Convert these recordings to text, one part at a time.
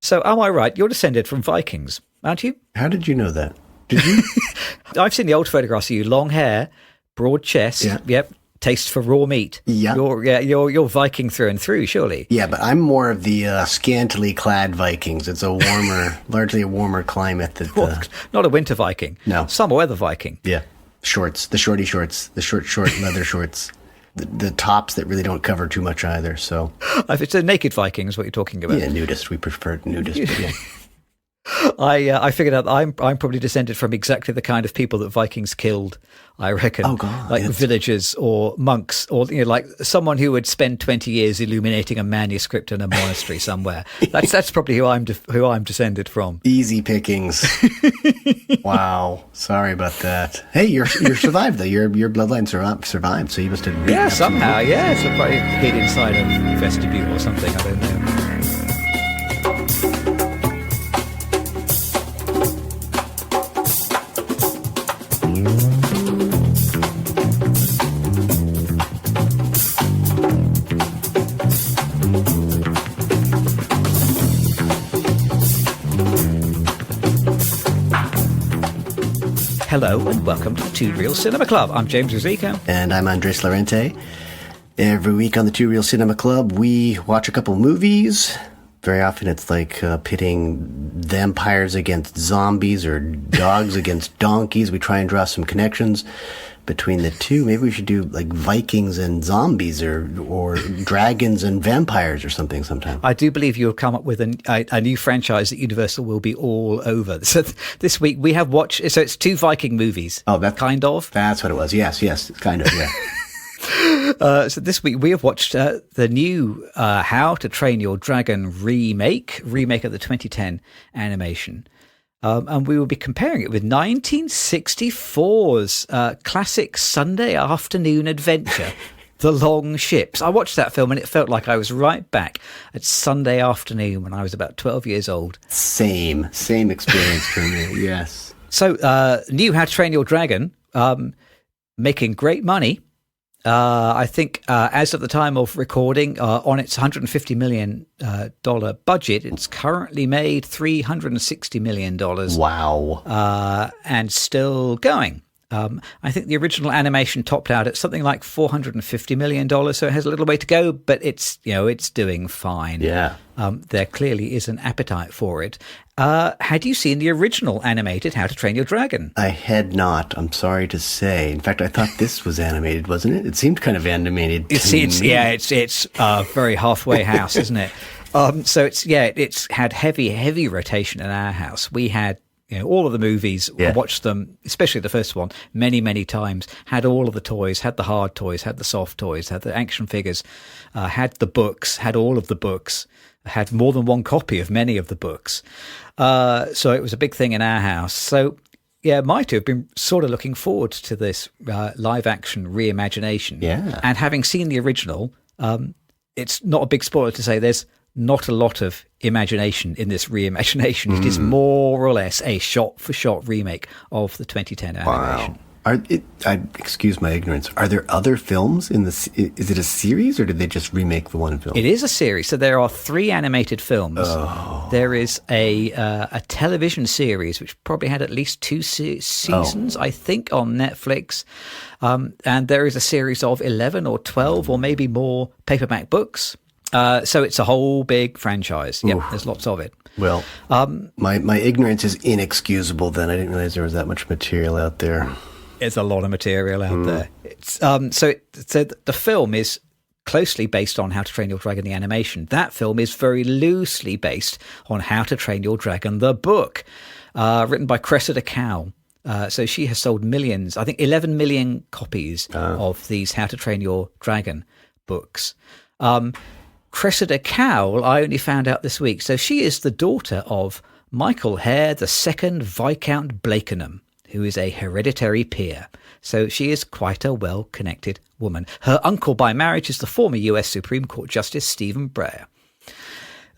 So am I right? You're descended from Vikings, aren't you? How did you know that? Did you? I've seen the old photographs of you. Long hair, broad chest. Yeah. Yep. Taste for raw meat. Yeah. You're Viking through and through, surely. Yeah, but I'm more of the scantily clad Vikings. It's a warmer, largely a warmer climate. Not a winter Viking. No. Summer weather Viking. Yeah. Shorts, the shorty shorts, the short leather shorts. The tops that really don't cover too much either. So If it's a naked Viking is what you're talking about. yeah, nudist. We prefer nudist. But yeah. I figured out that I'm probably descended from exactly the kind of people that Vikings killed, I reckon. Oh, God. Like villagers or monks, or like someone who would spend 20 years illuminating a manuscript in a monastery somewhere. That's probably who I'm descended from. Easy pickings. Wow. Sorry about that. Hey, you're survived though. Your bloodline survived, so you must have beaten up somehow. Yeah, so probably hid inside a vestibule or something. I don't know. Hello and welcome to the Two Reel Cinema Club. I'm James Rosico. And I'm Andres Lorente. Every week on the Two Reel Cinema Club, we watch a couple movies. Very often it's like pitting vampires against zombies or dogs against donkeys. We try and draw some connections between the two. Maybe we should do like Vikings and zombies or dragons and vampires or something sometime. I do believe you'll come up with a new franchise that Universal will be all over. So this week we have watched, so it's two Viking movies. Oh, that's kind of. That's what it was. Yes, kind of, yeah. So this week we have watched the new How to Train Your Dragon remake of the 2010 animation. And we will be comparing it with 1964's classic Sunday afternoon adventure, The Long Ships. I watched that film and it felt like I was right back at Sunday afternoon when I was about 12 years old. Same experience for me, yes. So, new How to Train Your Dragon, making great money. I think as of the time of recording, on its $150 million budget, it's currently made $360 million. Wow. And still going. I think the original animation topped out at something like $450 million, so it has a little way to go, but it's doing fine. Yeah. There clearly is an appetite for it. Had you seen the original animated How to Train Your Dragon? I had not, I'm sorry to say. In fact, I thought this was animated, wasn't it? It seemed kind of animated to me. It's very halfway house, isn't it? So it's had heavy rotation in our house. We had all of the movies, watched them, especially the first one, many times, had all of the toys, had the hard toys, had the soft toys, had the action figures, had the books, had all of the books, had more than one copy of many of the books. So it was a big thing in our house. So, might have been sort of looking forward to this live action reimagination. Yeah. And having seen the original, it's not a big spoiler to say there's not a lot of imagination in this reimagination. It is more or less a shot-for-shot remake of the 2010 animation. Wow. Excuse my ignorance. Are there other films in this? Is it a series, or did they just remake the one film? It is a series. So there are 3 animated films. Oh. There is a television series which probably had at least 2 seasons, I think, on Netflix. And there is a series of 11 or 12 or maybe more paperback books. So it's a whole big franchise. Yeah, there's lots of it. Well, my ignorance is inexcusable then. I didn't realize there was that much material out there. There's a lot of material out there. It's, so the film is closely based on How to Train Your Dragon, the animation. That film is very loosely based on How to Train Your Dragon, the book, written by Cressida Cowell. So she has sold millions, I think 11 million copies of these How to Train Your Dragon books. Cressida Cowell, I only found out this week. So she is the daughter of Michael Hare, the second Viscount Blakenham, who is a hereditary peer. So she is quite a well-connected woman. Her uncle by marriage is the former US Supreme Court Justice Stephen Breyer.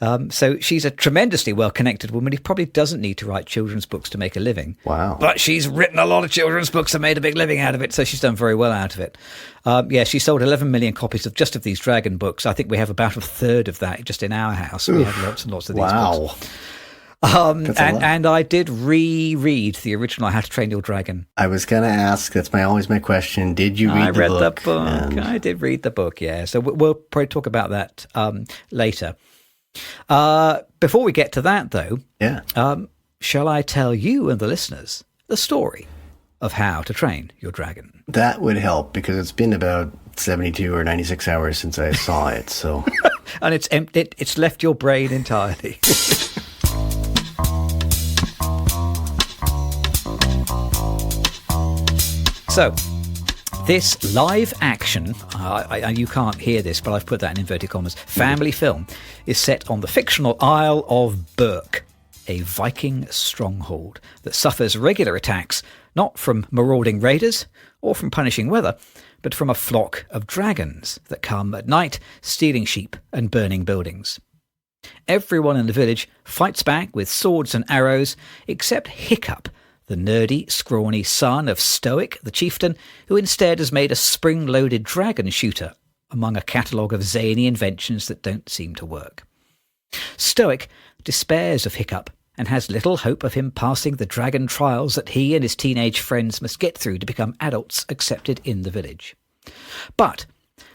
So she's a tremendously well-connected woman who probably doesn't need to write children's books to make a living. Wow. But she's written a lot of children's books and made a big living out of it, so she's done very well out of it. She sold 11 million copies of these dragon books. I think we have about a third of that just in our house. We have lots and lots of these books. And I did reread the original How to Train Your Dragon. I was going to ask, that's always my question. Did you read the book? I read the book. I did read the book, yeah. So we'll probably talk about that later. Before we get to that, though, shall I tell you and the listeners the story of How to Train Your Dragon? That would help, because it's been about 72 or 96 hours since I saw it. So, and it's left your brain entirely. So, this live action, you can't hear this, but I've put that in inverted commas, family film is set on the fictional Isle of Berk, a Viking stronghold that suffers regular attacks not from marauding raiders or from punishing weather, but from a flock of dragons that come at night, stealing sheep and burning buildings. Everyone in the village fights back with swords and arrows, except Hiccup, the nerdy, scrawny son of Stoic, the chieftain, who instead has made a spring-loaded dragon shooter among a catalogue of zany inventions that don't seem to work. Stoic despairs of Hiccup and has little hope of him passing the dragon trials that he and his teenage friends must get through to become adults accepted in the village. But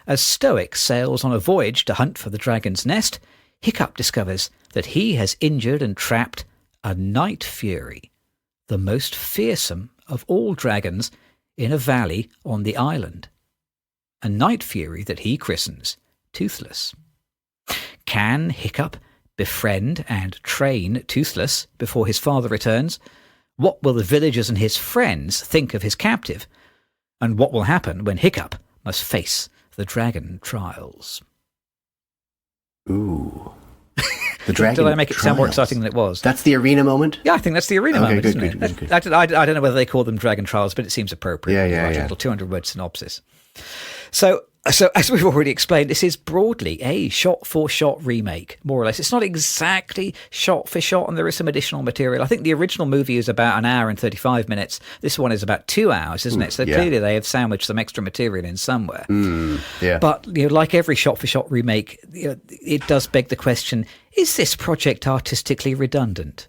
as Stoic sails on a voyage to hunt for the dragon's nest, Hiccup discovers that he has injured and trapped a night fury, the most fearsome of all dragons, in a valley on the island. A night fury that he christens Toothless. Can Hiccup befriend and train Toothless before his father returns? What will the villagers and his friends think of his captive? And what will happen when Hiccup must face the dragon trials? Ooh. The dragon Did I make it sound more exciting than it was? That's the arena moment? Yeah, I think that's the arena moment, good, isn't it? Good. I don't know whether they call them dragon trials, but it seems appropriate. Yeah. A little 200-word synopsis. So as we've already explained, this is broadly a shot-for-shot remake, more or less. It's not exactly shot-for-shot, and there is some additional material. I think the original movie is about an hour and 35 minutes. This one is about 2 hours, isn't it? So clearly they have sandwiched some extra material in somewhere. But like every shot-for-shot remake, it does beg the question, is this project artistically redundant?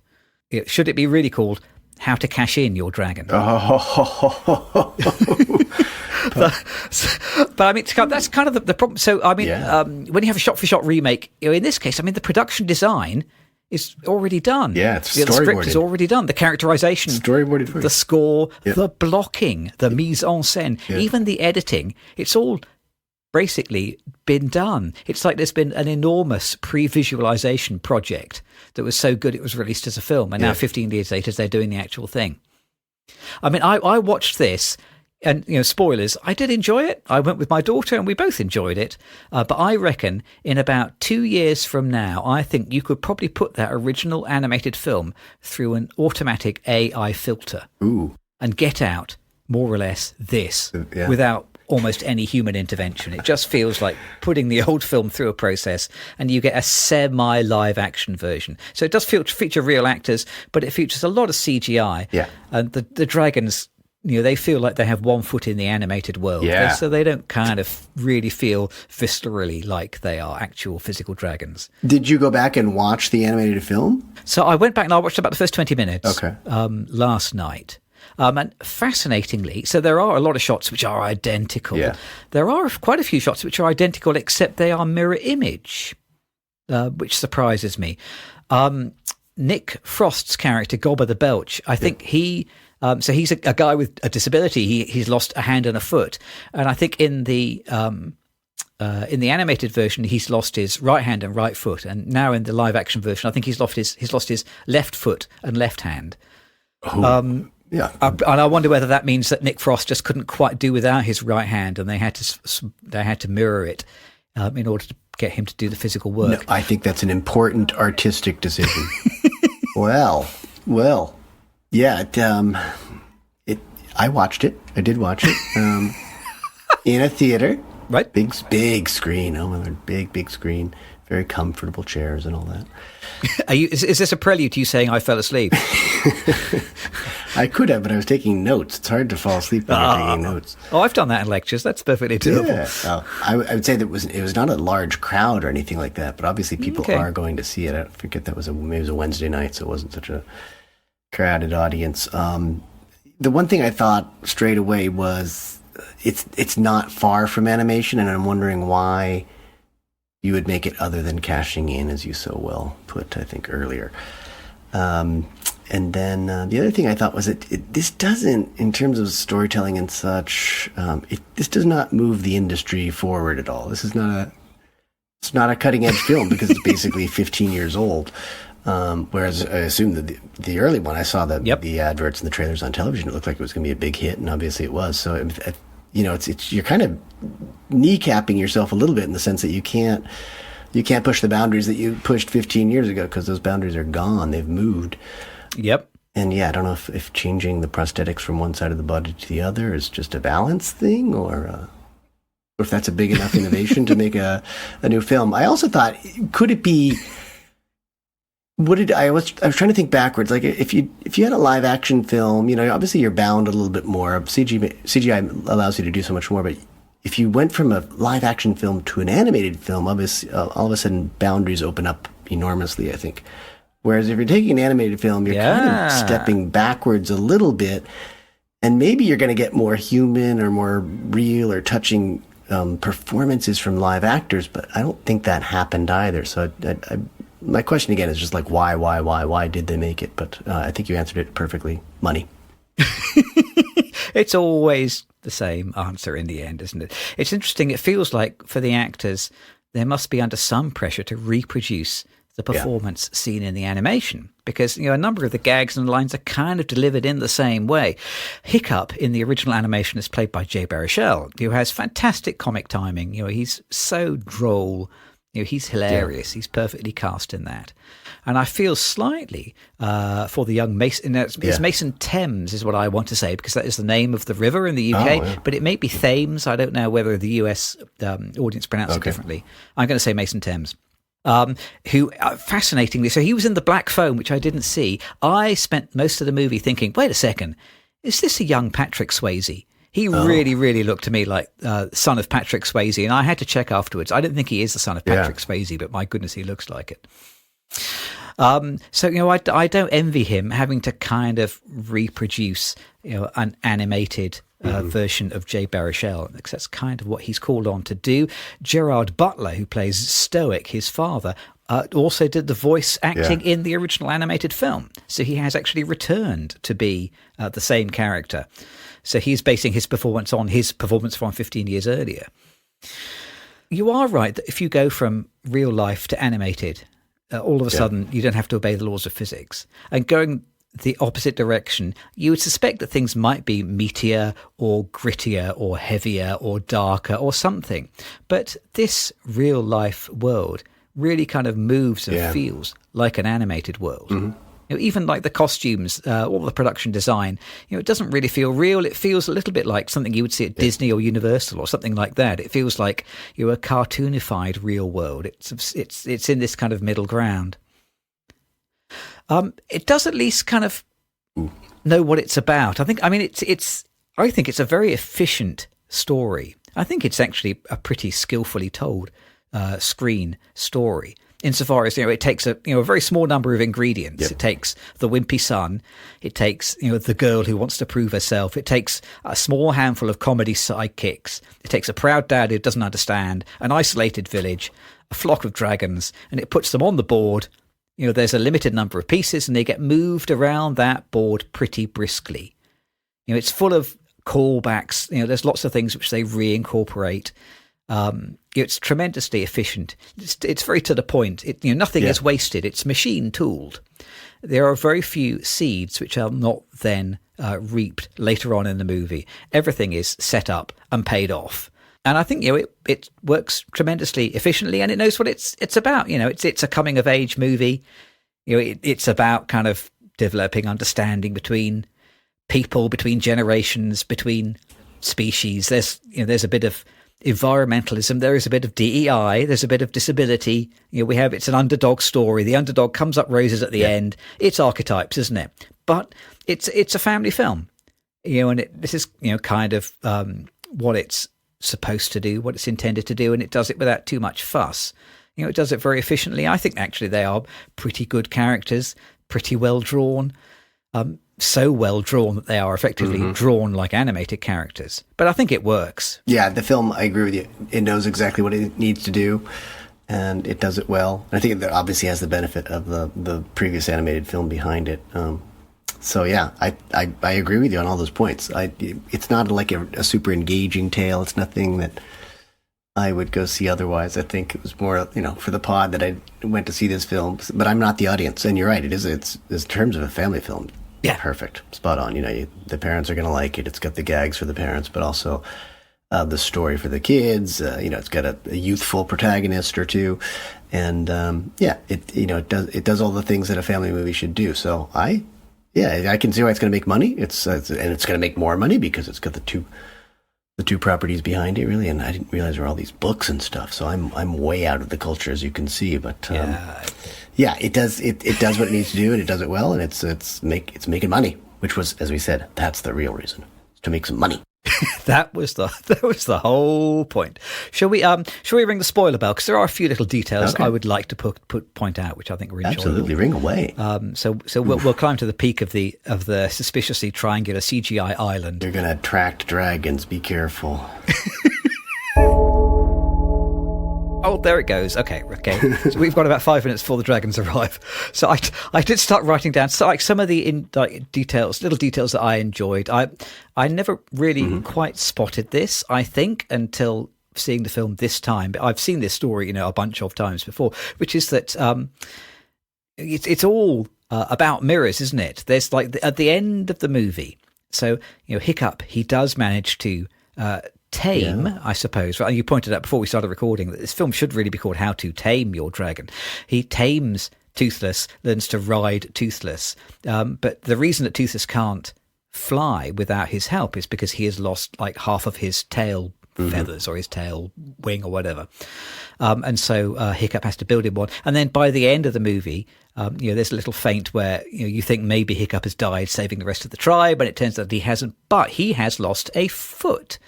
Should it be really called How to Cash In Your Dragon? But I mean, that's kind of the problem. So, I mean, when you have a shot-for-shot remake, in this case, I mean, the production design is already done. Yeah, it's the script is already done. The characterization, storyboarded, the score, the blocking, the mise en scène, even the editing, it's all basically been done. It's like there's been an enormous pre-visualization project that was so good it was released as a film, and now 15 years later they're doing the actual thing. I mean, I watched this, and spoilers, I did enjoy it. I went with my daughter and we both enjoyed it. But I reckon in about 2 years from now, I think you could probably put that original animated film through an automatic AI filter and get out more or less this without almost any human intervention. It just feels like putting the old film through a process, and you get a semi-live action version. So it does feature real actors, but it features a lot of CGI. Yeah. And the dragons, they feel like they have 1 foot in the animated world. Yeah. So they don't kind of really feel viscerally like they are actual physical dragons. Did you go back and watch the animated film? So I went back and I watched about the first 20 minutes Okay. Last night. And fascinatingly, so there are a lot of shots which are identical. Yeah. There are quite a few shots which are identical, except they are mirror image, which surprises me. Nick Frost's character, Gobber the Belch, I think he... so he's a guy with a disability. He's lost a hand and a foot, and I think in the animated version he's lost his right hand and right foot, and now in the live action version I think he's lost his left foot and left hand. Yeah, and I wonder whether that means that Nick Frost just couldn't quite do without his right hand, and they had to mirror it in order to get him to do the physical work. No, I think that's an important artistic decision. Well. Yeah, I watched it. I did watch it in a theater. Right. Big screen. Oh my Lord, big screen. very comfortable chairs and all that. Is this a prelude to you saying I fell asleep? I could have, but I was taking notes. It's hard to fall asleep when you're taking notes. Oh, I've done that in lectures. That's perfectly doable. Yeah. I would say that it was not a large crowd or anything like that, but obviously people are going to see it. I forget that maybe it was a Wednesday night, so it wasn't such a crowded audience. The one thing I thought straight away was it's not far from animation, and I'm wondering why you would make it other than cashing in, as you so well put, I think, earlier. And then the other thing I thought was this doesn't, in terms of storytelling and such, this does not move the industry forward at all. This is it's not a cutting edge film because it's basically 15 years old. Whereas I assume that the early one, I saw the adverts and the trailers on television, it looked like it was going to be a big hit, and obviously it was. So you're kind of kneecapping yourself a little bit in the sense that you can't push the boundaries that you pushed 15 years ago because those boundaries are gone. They've moved. Yep. And yeah, I don't know if changing the prosthetics from one side of the body to the other is just a balance thing, or if that's a big enough innovation to make a new film. I also thought, could it be? I was trying to think backwards. Like if you had a live action film, obviously you're bound a little bit more. CGI allows you to do so much more, but if you went from a live action film to an animated film, obviously all of a sudden boundaries open up enormously, I think. Whereas if you're taking an animated film, you're kind of stepping backwards a little bit, and maybe you're going to get more human or more real or touching performances from live actors, but I don't think that happened either. So my question again is just like, why did they make it? But I think you answered it perfectly. Money. It's always the same answer in the end, isn't it? It's interesting. It feels like for the actors, they must be under some pressure to reproduce the performance seen in the animation, because a number of the gags and lines are kind of delivered in the same way. Hiccup in the original animation is played by Jay Baruchel, who has fantastic comic timing. He's so droll. He's hilarious. He's perfectly cast in that. And I feel slightly for the young Mason. It's Mason Thames is what I want to say, because that is the name of the river in the UK. But it may be Thames. I don't know whether the US audience pronounce it differently. I'm going to say Mason Thames. Who fascinatingly, so he was in the Black Phone, which I didn't see. I spent most of the movie thinking, wait a second, is this a young Patrick Swayze? He really, really looked to me like son of Patrick Swayze, and I had to check afterwards. I don't think he is the son of Patrick Swayze, but my goodness, he looks like it. So I don't envy him having to kind of reproduce an animated version of Jay Baruchel, because that's kind of what he's called on to do. Gerard Butler, who plays Stoic, his father, also did the voice acting in the original animated film. So he has actually returned to be the same character. So he's basing his performance on his performance from 15 years earlier. You are right that if you go from real life to animated, all of a sudden you don't have to obey the laws of physics. And going the opposite direction, you would suspect that things might be meatier or grittier or heavier or darker or something. But this real life world really kind of moves and feels like an animated world. Mm-hmm. Even like the costumes, all the production design, it doesn't really feel real. It feels a little bit like something you would see at Disney or Universal or something like that. It feels like a cartoonified real world. It's in this kind of middle ground. It does at least kind of know what it's about. I think it's a very efficient story. I think it's actually a pretty skillfully told screen story. Insofar as it takes a very small number of ingredients. It takes the wimpy son. It takes the girl who wants to prove herself. It takes a small handful of comedy sidekicks. It takes a proud dad who doesn't understand, an isolated village, a flock of dragons, and it puts them on the board. There's a limited number of pieces, and they get moved around that board pretty briskly. It's full of callbacks. There's lots of things which they reincorporate. It's tremendously efficient. It's very to the point. Nothing is wasted. It's machine tooled. There are very few seeds which are not then reaped later on in the movie. Everything is set up and paid off. And I think it works tremendously efficiently, and it knows what it's about. It's a coming of age movie. It's about kind of developing understanding between people, between generations, between species. There's a bit of environmentalism. There is a bit of DEI. There's a bit of disability. It's an underdog story. The underdog comes up roses at the end. It's archetypes, isn't it? But it's a family film, and this is kind of what it's supposed to do, what it's intended to do, and it does it without too much fuss. It does it very efficiently. I think actually they are pretty good characters, pretty well drawn. So well drawn that they are effectively drawn like animated characters. But I think it works. Yeah, the film, I agree with you. It knows exactly what it needs to do, and it does it well. And I think it obviously has the benefit of the previous animated film behind it. So yeah, I agree with you on all those points. It's not like a super engaging tale. It's nothing that I would go see otherwise. I think it was more, for the pod that I went to see this film. But I'm not the audience, and you're right. It's in terms of a family film. Yeah, perfect, spot on. The parents are going to like it. It's got the gags for the parents, but also the story for the kids. It's got a youthful protagonist or two, and it does all the things that a family movie should do. So I can see why it's going to make money. And it's going to make more money because it's got the two properties behind it, really. And I didn't realize there were all these books and stuff. So I'm way out of the culture, as you can see. But it does what it needs to do, and it does it well, and it's making money, which was, as we said, that's the real reason, to make some money. That was the whole point. Shall we ring the spoiler bell? Because there are a few little details I would like to point out, which I think are enjoyable. Absolutely, ring away. So we'll climb to the peak of the suspiciously triangular CGI island. You're going to attract dragons. Be careful. Oh, there it goes. Okay. So we've got about 5 minutes before the dragons arrive. So I did start writing down some of the little details that I enjoyed. I never really quite spotted this, I think, until seeing the film this time. But I've seen this story, a bunch of times before, which is that it's all about mirrors, isn't it? There's at the end of the movie. So Hiccup, he does manage to tame, I suppose. Right? You pointed out before we started recording that this film should really be called How to Tame Your Dragon. He tames Toothless, learns to ride Toothless. But the reason that Toothless can't fly without his help is because he has lost half of his tail feathers or his tail wing or whatever. And so Hiccup has to build him one. And then by the end of the movie, there's a little feint where you think maybe Hiccup has died saving the rest of the tribe, and it turns out he hasn't, but he has lost a foot.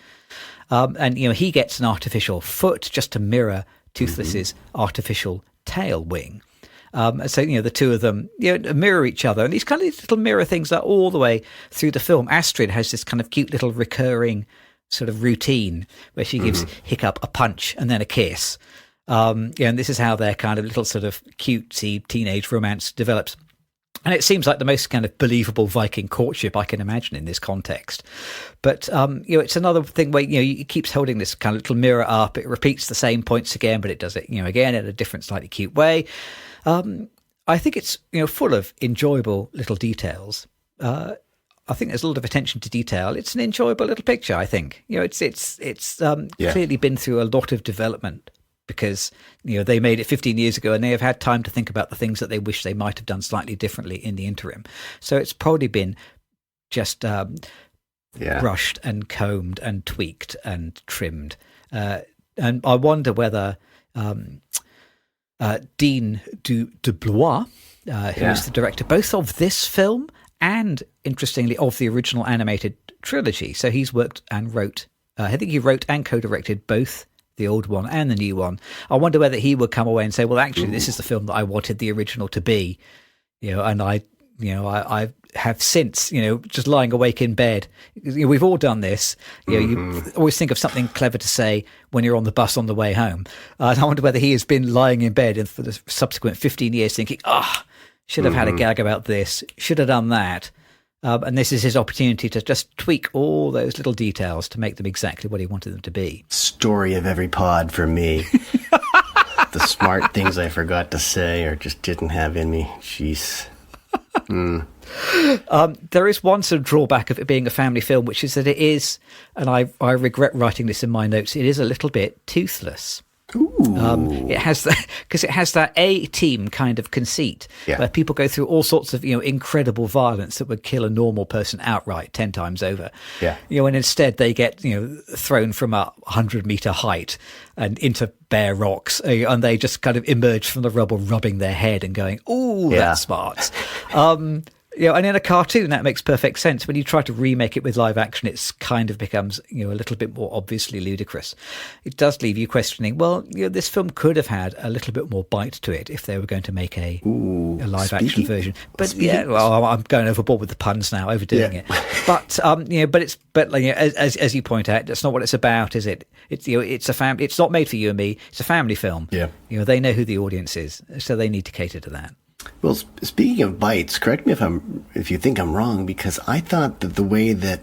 And he gets an artificial foot just to mirror Toothless's artificial tail wing. So the two of them mirror each other, and these kind of little mirror things are all the way through the film. Astrid has this kind of cute little recurring sort of routine where she gives Hiccup a punch and then a kiss. And this is how their kind of little sort of cutesy teenage romance develops. And it seems like the most kind of believable Viking courtship I can imagine in this context. But, it's another thing where, it keeps holding this kind of little mirror up. It repeats the same points again, but it does it, again in a different, slightly cute way. I think it's, full of enjoyable little details. I think there's a lot of attention to detail. It's an enjoyable little picture, I think. It's clearly been through a lot of development, because they made it 15 years ago and they have had time to think about the things that they wish they might have done slightly differently in the interim. So it's probably been just brushed and combed and tweaked and trimmed. And I wonder whether Dean Dubois, who is the director both of this film and, interestingly, of the original animated trilogy. So he's worked and wrote, I think he wrote and co-directed both the old one and the new one. I wonder whether he would come away and say, well, actually, this is the film that I wanted the original to be, and I have since, just lying awake in bed. We've all done this. You always think of something clever to say when you're on the bus on the way home. And I wonder whether he has been lying in bed for the subsequent 15 years thinking, should have had a gag about this, should have done that. And this is his opportunity to just tweak all those little details to make them exactly what he wanted them to be. Story of every pod for me. The smart things I forgot to say or just didn't have in me. Jeez. There is one sort of drawback of it being a family film, which is that it is, and I regret writing this in my notes, it is a little bit toothless. Ooh. It has that because it has that A-team kind of conceit where people go through all sorts of incredible violence that would kill a normal person outright 10 times over. Yeah. And instead they get thrown from a 100-meter height and into bare rocks, and they just kind of emerge from the rubble, rubbing their head and going, "Ooh, that's smart." And in a cartoon, that makes perfect sense. When you try to remake it with live action, it's kind of becomes, a little bit more obviously ludicrous. It does leave you questioning, well, this film could have had a little bit more bite to it if they were going to make a live action version. But I'm going overboard with the puns now, overdoing it. But as you point out, that's not what it's about, is it? It's a family. It's not made for you and me. It's a family film. Yeah. They know who the audience is, so they need to cater to that. Well, speaking of bites, correct me if you think I'm wrong, because I thought that the way that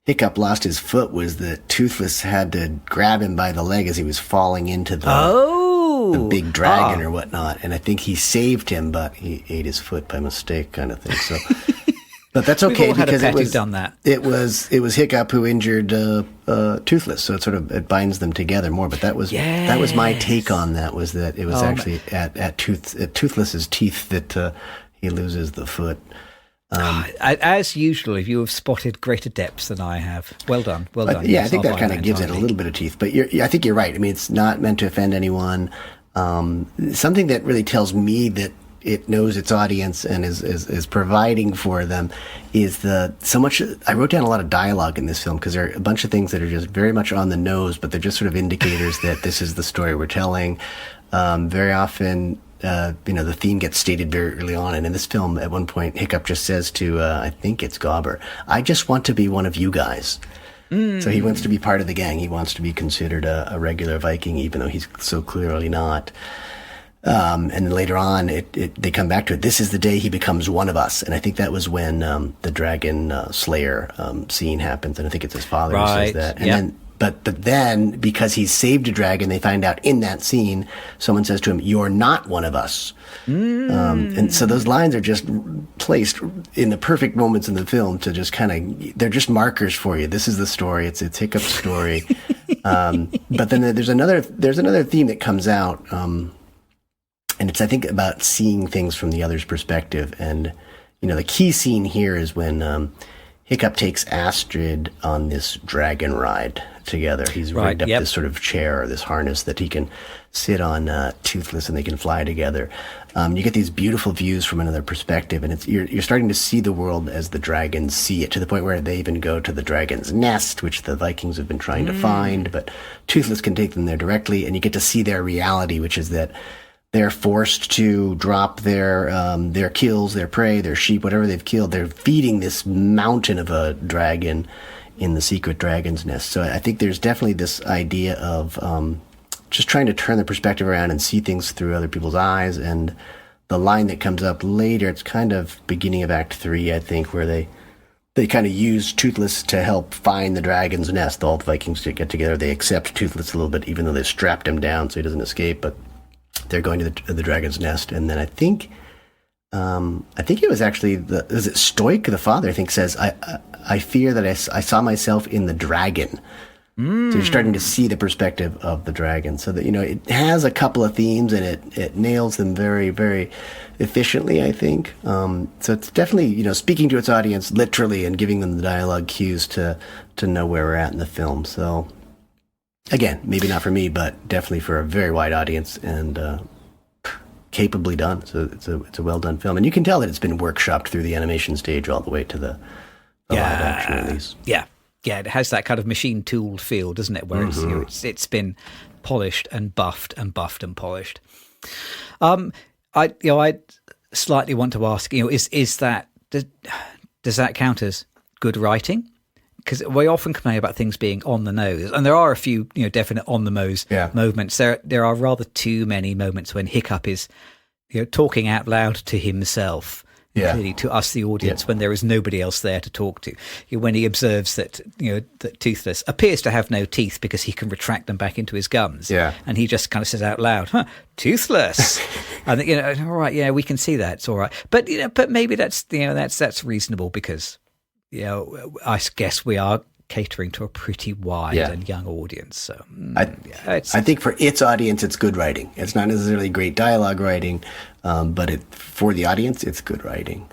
Hiccup lost his foot was that Toothless had to grab him by the leg as he was falling into the big dragon or whatnot, and I think he saved him, but he ate his foot by mistake, kind of thing. So, but that's okay because it was Hiccup who injured Toothless, so it binds them together more. But that was my take on that, was that it was actually at Toothless's teeth that he loses the foot. As usual, you have spotted greater depths than I have. Well done. I think that kind of gives it a little bit of teeth. But I think you're right. I mean, it's not meant to offend anyone. Something that really tells me that it knows its audience and is providing for them is so much. I wrote down a lot of dialogue in this film because there are a bunch of things that are just very much on the nose, but they're just sort of indicators that this is the story we're telling. Very often, the theme gets stated very early on, and in this film, at one point, Hiccup just says to, I think it's Gobber, "I just want to be one of you guys." So he wants to be part of the gang. He wants to be considered a regular Viking, even though he's so clearly not. And then later on, they come back to it. This is the day he becomes one of us. And I think that was when the dragon slayer scene happens. And I think it's his father who says that. And then, but then, because he's saved a dragon, they find out in that scene, someone says to him, "You're not one of us." And so those lines are just placed in the perfect moments in the film to just they're just markers for you. This is the story. It's Hiccup's story. But then there's another theme that comes out, and it's, I think, about seeing things from the other's perspective. And, the key scene here is when Hiccup takes Astrid on this dragon ride together. He's rigged up this sort of chair or this harness that he can sit on Toothless, and they can fly together. You get these beautiful views from another perspective, and you're starting to see the world as the dragons see it, to the point where they even go to the dragon's nest, which the Vikings have been trying to find, but Toothless can take them there directly, and you get to see their reality, which is that they're forced to drop their kills, their prey, their sheep, whatever they've killed. They're feeding this mountain of a dragon in the secret dragon's nest. So I think there's definitely this idea of just trying to turn the perspective around and see things through other people's eyes. And the line that comes up later, it's kind of beginning of Act 3, I think, where they kind of use Toothless to help find the dragon's nest. All the Vikings get together. They accept Toothless a little bit, even though they've strapped him down so he doesn't escape. But they're going to the dragon's nest, and then I think it was actually is it Stoic, the father, I think, says, I fear that I saw myself in the dragon. So you're starting to see the perspective of the dragon, so that it has a couple of themes, and it nails them very, very efficiently, I think. So it's definitely speaking to its audience literally and giving them the dialogue cues to know where we're at in the film. So, again, maybe not for me, but definitely for a very wide audience, and capably done. So it's a well done film, and you can tell that it's been workshopped through the animation stage all the way to the live action release. Yeah, it has that kind of machine tooled feel, doesn't it? Where it's been polished and buffed and buffed and polished. I slightly want to ask, is that does that count as good writing? Because we often complain about things being on the nose, and there are a few, definite on the nose moments. There are rather too many moments when Hiccup is, talking out loud to himself, clearly to us, the audience, when there is nobody else there to talk to. When he observes that, that Toothless appears to have no teeth because he can retract them back into his gums, and he just kind of says out loud, "Toothless," and all right, we can see that, it's all right, but maybe that's reasonable because. I guess we are catering to a pretty wide and young audience. So I think for its audience, it's good writing. It's not necessarily great dialogue writing, but for the audience, it's good writing.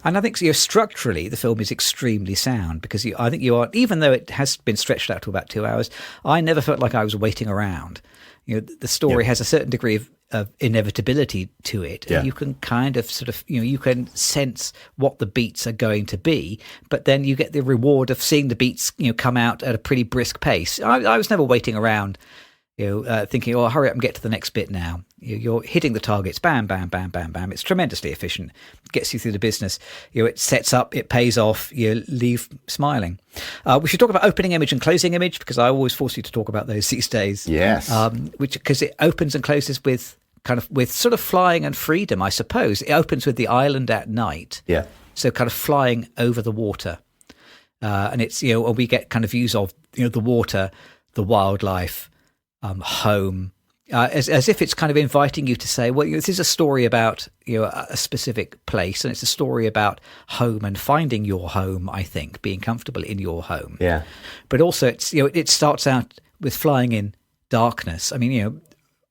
And I think structurally, the film is extremely sound because I think you are, even though it has been stretched out to about 2 hours, I never felt like I was waiting around. The story has a certain degree of inevitability to it. And you can kind of sort of, you can sense what the beats are going to be, but then you get the reward of seeing the beats, come out at a pretty brisk pace. I was never waiting around, thinking, oh, hurry up and get to the next bit now. You're hitting the targets, bam, bam, bam, bam, bam. It's tremendously efficient. Gets you through the business. It sets up, it pays off. You leave smiling. We should talk about opening image and closing image because I always force you to talk about those these days. Yes. Because it opens and closes with sort of flying and freedom, I suppose. It opens with the island at night. Yeah. So kind of flying over the water, and it's we get kind of views of the water, the wildlife, home. As if it's kind of inviting you to say, well, this is a story about a specific place, and it's a story about home and finding your home. I think being comfortable in your home. Yeah. But also, it's it starts out with flying in darkness. I mean,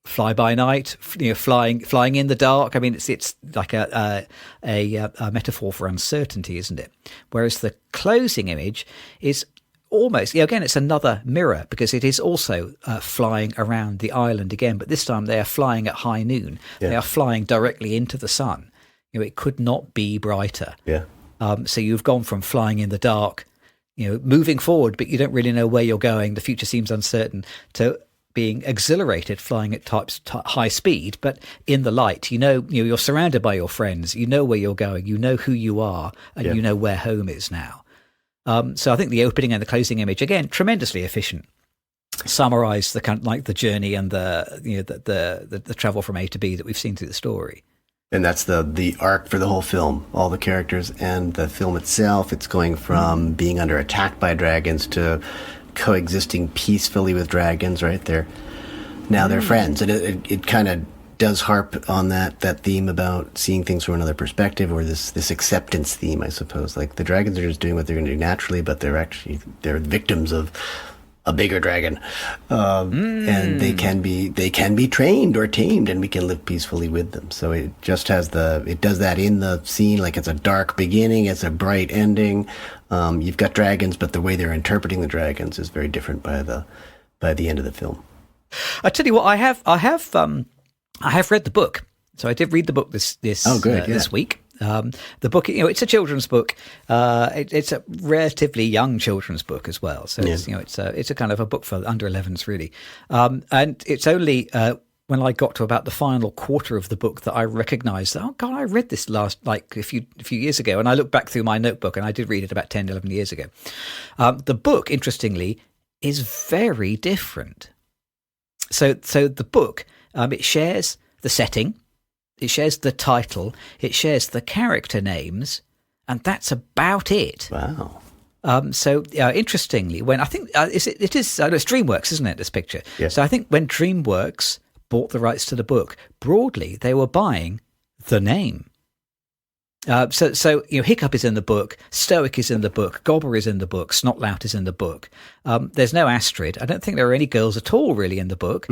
fly by night. Flying in the dark. I mean, it's like a metaphor for uncertainty, isn't it? Whereas the closing image is almost, again, it's another mirror because it is also flying around the island again, but this time they are flying at high noon. Yeah. They are flying directly into the sun. It could not be brighter. Yeah. So you've gone from flying in the dark, moving forward, but you don't really know where you're going. The future seems uncertain, to being exhilarated, flying at high speed, but in the light. You're surrounded by your friends. You know where you're going. You know who you are, and you know where home is now. So I think the opening and the closing image, again, tremendously efficient. Summarize the kind of like the journey and the travel from A to B that we've seen through the story. And that's the arc for the whole film, all the characters and the film itself. It's going from being under attack by dragons to coexisting peacefully with dragons. Right there, now they're friends, and it kind of does harp on that theme about seeing things from another perspective, or this acceptance theme, I suppose. Like the dragons are just doing what they're going to do naturally, but they're victims of a bigger dragon, and they can be trained or tamed, and we can live peacefully with them. So it just has it does that in the scene. Like it's a dark beginning, it's a bright ending. You've got dragons, but the way they're interpreting the dragons is very different by the end of the film. I tell you what, I have read the book, so I did read the book this week. The book, it's a children's book. It's a relatively young children's book as well. So it's a kind of a book for under 11s, really. And it's only when I got to about the final quarter of the book that I recognised, oh God, I read this last a few years ago. And I looked back through my notebook, and I did read it about 10, 11 years ago. The book, interestingly, is very different. So the book. It shares the setting, it shares the title, it shares the character names, and that's about it. Wow. So interestingly, when I think it's DreamWorks, isn't it? This picture. Yes. So I think when DreamWorks bought the rights to the book, broadly they were buying the name. So Hiccup is in the book, Stoic is in the book, Gobber is in the book, Snotlout is in the book. There's no Astrid. I don't think there are any girls at all really in the book.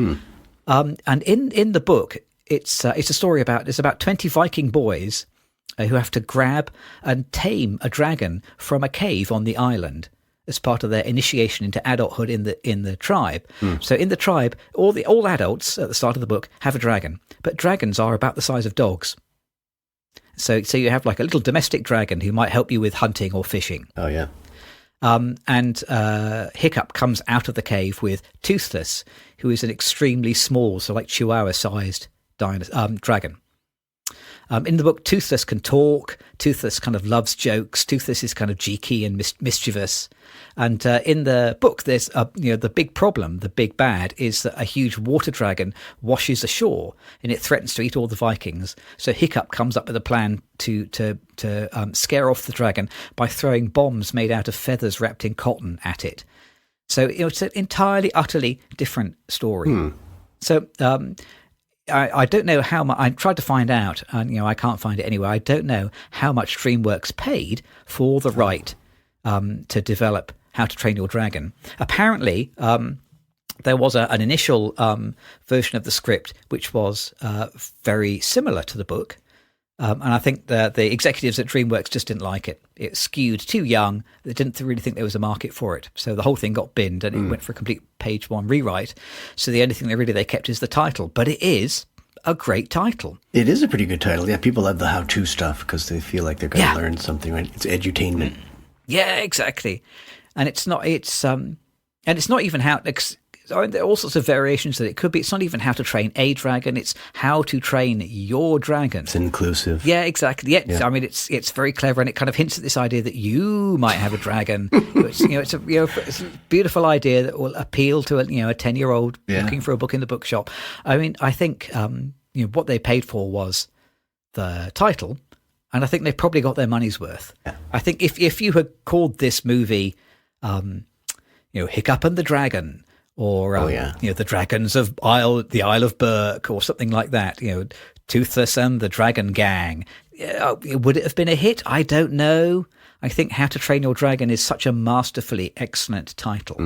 And in the book, it's a story there's about 20 Viking boys who have to grab and tame a dragon from a cave on the island as part of their initiation into adulthood in the tribe. So in the tribe, all adults at the start of the book have a dragon, but dragons are about the size of dogs. So you have like a little domestic dragon who might help you with hunting or fishing. Oh yeah. And Hiccup comes out of the cave with Toothless, who is an extremely small, so like Chihuahua-sized dragon. In the book, Toothless can talk. Toothless kind of loves jokes. Toothless is kind of cheeky and mischievous. And in the book, there's the big problem, the big bad, is that a huge water dragon washes ashore and it threatens to eat all the Vikings. So Hiccup comes up with a plan to scare off the dragon by throwing bombs made out of feathers wrapped in cotton at it. So it's an entirely, utterly different story. So I don't know how much. I tried to find out, and I can't find it anywhere. I don't know how much DreamWorks paid for the right to develop How to Train Your Dragon. Apparently, there was an initial version of the script which was very similar to the book. And I think the executives at DreamWorks just didn't like it. It skewed too young. They didn't really think there was a market for it. So the whole thing got binned and it went for a complete page one rewrite. So the only thing they kept is the title. But it is a great title. It is a pretty good title. Yeah, people love the how-to stuff because they feel like they're going to learn something, right? It's edutainment. Yeah, exactly. And it's not even how... There are all sorts of variations that it could be. It's not even how to train a dragon. It's how to train your dragon. It's inclusive. Yeah, exactly. Yeah. I mean, it's very clever, and it kind of hints at this idea that you might have a dragon. It's a beautiful idea that will appeal to a 10-year-old looking for a book in the bookshop. I mean, I think what they paid for was the title, and I think they probably got their money's worth. Yeah. I think if you had called this movie, Hiccup and the Dragon, or the dragons of the Isle of Berk, or something like that. Toothless and the Dragon Gang. Would it have been a hit? I don't know. I think How to Train Your Dragon is such a masterfully excellent title.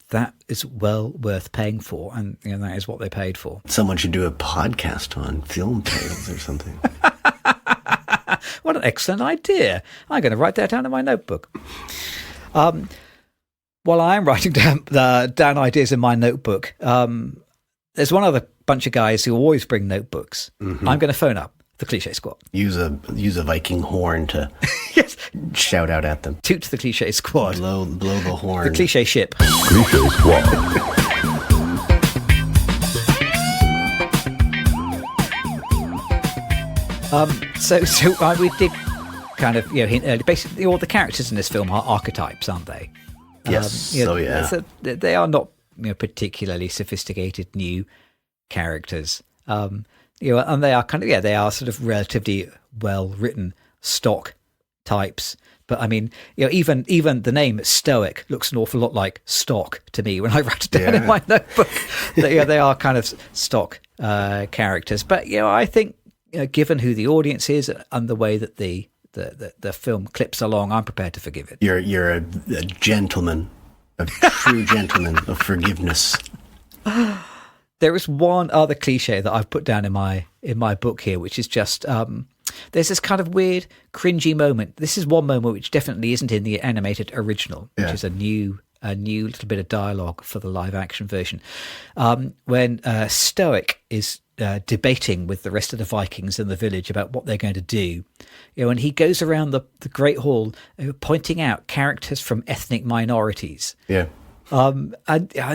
That is well worth paying for, and that is what they paid for. Someone should do a podcast on film titles or something. What an excellent idea! I'm going to write that down in my notebook. While I am writing down ideas in my notebook, there's one other bunch of guys who always bring notebooks. Mm-hmm. I'm going to phone up the Cliche Squad. Use a Viking horn to yes, shout out at them. Toot the Cliche Squad. Blow the horn. The Cliche Ship. Cliche Squad. We did kind of hint early. Basically, all the characters in this film are archetypes, aren't they? Yes. So they are not particularly sophisticated new characters. And they are they are sort of relatively well written stock types. But I mean, even the name Stoic looks an awful lot like stock to me when I write it down in my notebook. They are kind of stock characters. But I think given who the audience is and the way that the film clips along, I'm prepared to forgive it. You're a gentleman, a true gentleman of forgiveness. There is one other cliche that I've put down in my book here, which is just there's this kind of weird, cringy moment. This is one moment which definitely isn't in the animated original, which is a new little bit of dialogue for the live action version. When Stoic is debating with the rest of the Vikings in the village about what they're going to do, and he goes around the Great Hall pointing out characters from ethnic minorities. Yeah. And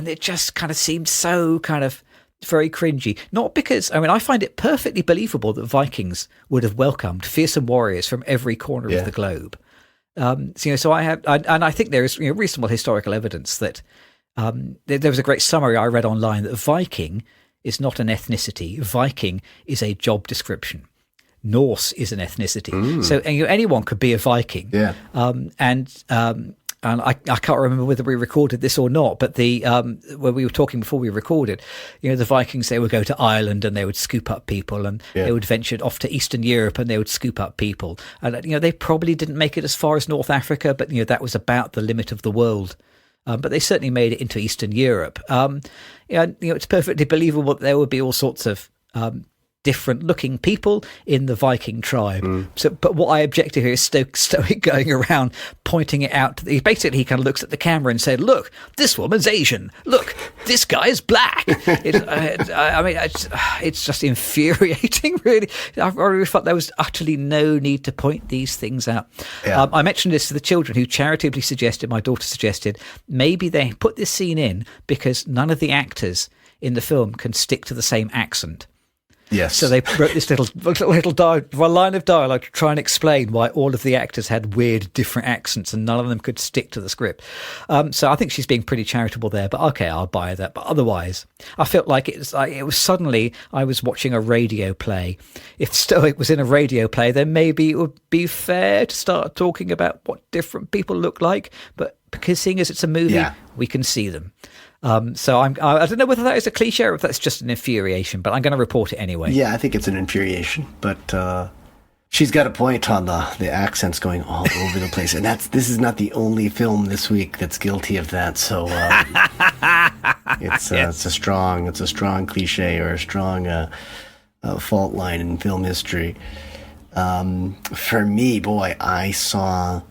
it just kind of seems so kind of very cringy. Not because, I find it perfectly believable that Vikings would have welcomed fearsome warriors from every corner of the globe. So I think there is reasonable historical evidence that there was a great summary I read online that Viking is not an ethnicity. Viking is a job description. Norse is an ethnicity. So anyone could be a Viking. Yeah. And I can't remember whether we recorded this or not, but when we were talking before we recorded, the Vikings, they would go to Ireland and they would scoop up people, and they would venture off to Eastern Europe and they would scoop up people. And they probably didn't make it as far as North Africa, but that was about the limit of the world. But they certainly made it into Eastern Europe. It's perfectly believable that there would be all sorts of different looking people in the Viking tribe. So, but what I object to here is Stoic going around pointing it out. He kind of looks at the camera and said, "Look, this woman's Asian. Look, this guy is black." It's just infuriating, really. I really felt there was utterly no need to point these things out. Yeah. I mentioned this to the children, who charitably suggested, my daughter suggested, maybe they put this scene in because none of the actors in the film can stick to the same accent. Yes. So they wrote this little line of dialogue to try and explain why all of the actors had weird, different accents and none of them could stick to the script. So I think she's being pretty charitable there. But okay, I'll buy that. But otherwise, I felt like it was suddenly I was watching a radio play. If Stoic was in a radio play, then maybe it would be fair to start talking about what different people look like. But because seeing as it's a movie, we can see them. So I don't know whether that is a cliche or if that's just an infuriation, but I'm going to report it anyway. Yeah, I think it's an infuriation, but She's got a point on the accents going all over the place, and this is not the only film this week that's guilty of that. So it's a strong cliche or a strong fault line in film history. For me, boy, I saw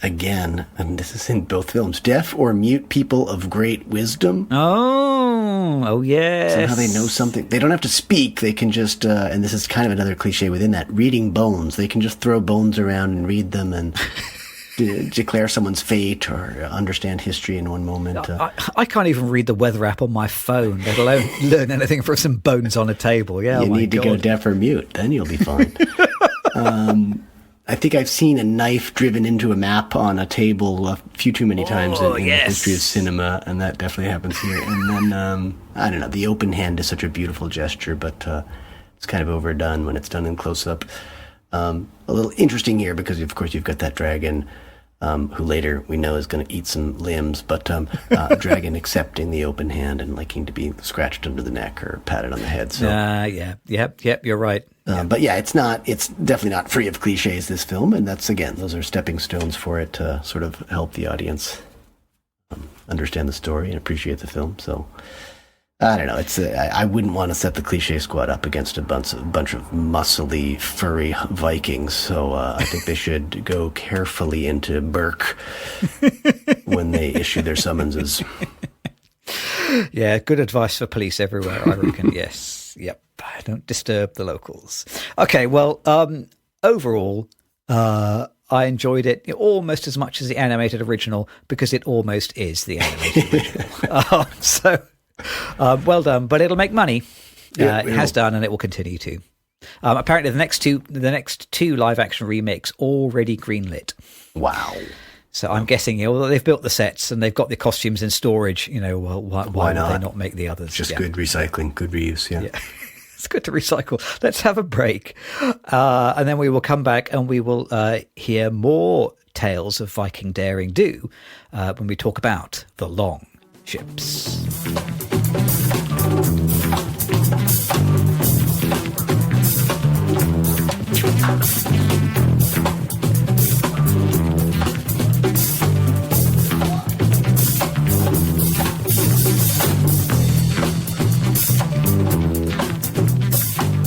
again, and this is in both films, deaf or mute people of great wisdom. Oh yes. Somehow they know something. They don't have to speak. They can just, and this is kind of another cliche within that, reading bones. They can just throw bones around and read them and declare someone's fate or understand history in one moment. I can't even read the weather app on my phone, let alone learn anything from some bones on a table. Yeah, you need to go deaf or mute. Then you'll be fine. I think I've seen a knife driven into a map on a table a few too many times in the history of cinema, and that definitely happens here. And then, I don't know, the open hand is such a beautiful gesture, but it's kind of overdone when it's done in close-up. A little interesting here because, of course, you've got that dragon who later we know is going to eat some limbs, but a dragon accepting the open hand and liking to be scratched under the neck or patted on the head. So, yep, you're right. But yeah, it's definitely not free of cliches, this film, and those are stepping stones for it to sort of help the audience understand the story and appreciate the film. So I don't know. I wouldn't want to set the cliche squad up against a bunch of muscly, furry Vikings. So I think they should go carefully into Berk when they issue their summonses. Yeah, good advice for police everywhere, I reckon. Yes. Yep. Don't disturb the locals. Okay, well, overall, I enjoyed it almost as much as the animated original because it almost is the animated original. Well done, but it'll make money. It has done, and it will continue to. Apparently, the next two live-action remakes already greenlit. Wow. So I'm guessing they've built the sets and they've got the costumes in storage. Well, why not? Would they not make the others? Just good recycling, good reuse. Yeah. It's good to recycle. Let's have a break. And then we will come back and we will hear more tales of Viking daring do when we talk about the long ships.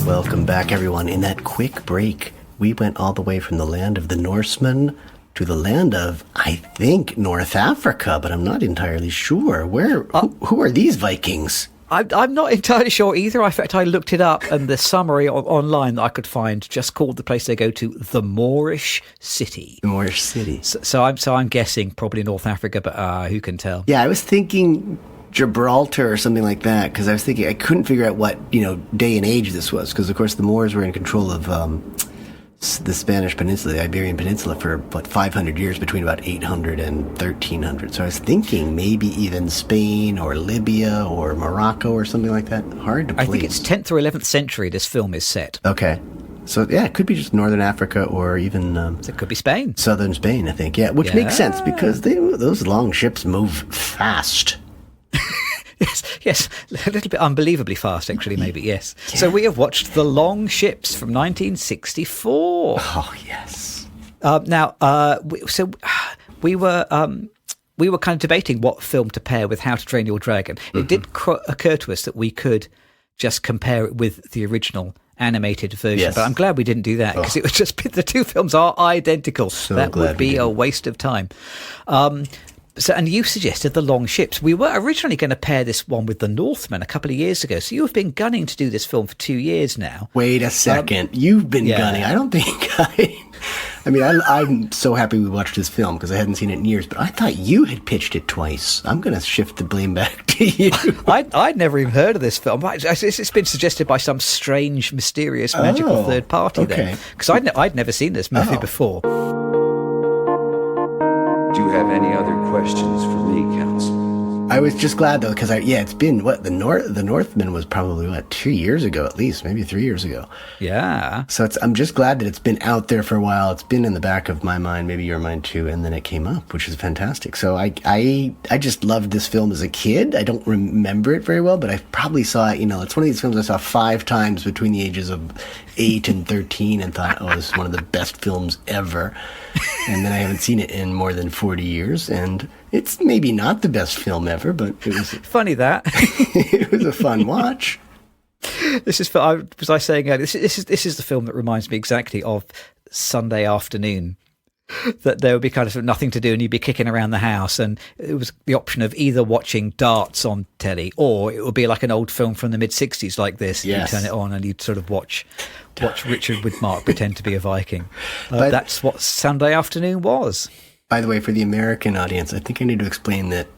Welcome back, everyone. In that quick break, we went all the way from the land of the Norsemen to the land of, I think, North Africa, but I'm not entirely sure. Who are these Vikings? I'm not entirely sure either. In fact, I looked it up, and the summary online that I could find just called the place they go to the Moorish city. The Moorish city. So I'm guessing probably North Africa, but who can tell? Yeah, I was thinking Gibraltar or something like that, because I was thinking I couldn't figure out what day and age this was, because of course the Moors were in control of the Spanish Peninsula, the Iberian Peninsula, for 500 years, between about 800 and 1300. So I was thinking maybe even Spain or Libya or Morocco or something like that. Hard to place. I think it's 10th or 11th century this film is set. Okay. So yeah, it could be just northern Africa or even it could be Spain, southern Spain, I think. Yeah, which makes sense because those long ships move fast. Yes, a little bit unbelievably fast, actually, maybe, yes. Yeah. So we have watched The Long Ships from 1964. Oh, yes. We were kind of debating what film to pair with How to Train Your Dragon. Mm-hmm. It did occur to us that we could just compare it with the original animated version, yes. But I'm glad we didn't do that because it would just be, the two films are identical. So that would be a waste of time. And you suggested The Long Ships. We were originally going to pair this one with The Northman a couple of years ago. So you have been gunning to do this film for 2 years now. Wait a second. You've been gunning. I don't think I'm so happy we watched this film because I hadn't seen it in years, but I thought you had pitched it twice. I'm going to shift the blame back to you. I'd never even heard of this film. It's been suggested by some strange, mysterious, magical third party then. Because I'd never seen this movie before. Do you have any other questions for me, Counsel? I was just glad though, because it's been the Northman was probably 2 years ago at least, maybe 3 years ago. Yeah. So I'm just glad that it's been out there for a while. It's been in the back of my mind, maybe your mind too, and then it came up, which is fantastic. So I just loved this film as a kid. I don't remember it very well, but I probably saw it. It's one of these films I saw 5 times between the ages of 8 and 13, and thought, oh, this is one of the best films ever. And then I haven't seen it in more than 40 years, and it's maybe not the best film ever, but it was funny that it was a fun watch. This is was I saying this is the film that reminds me exactly of Sunday afternoon. That there would be kind of nothing to do and you'd be kicking around the house, and it was the option of either watching darts on telly or it would be like an old film from the mid-60s like this. Yes. You'd turn it on and you'd sort of watch Richard Widmark pretend to be a Viking. That's what Sunday afternoon was. By the way, for the American audience, I think I need to explain that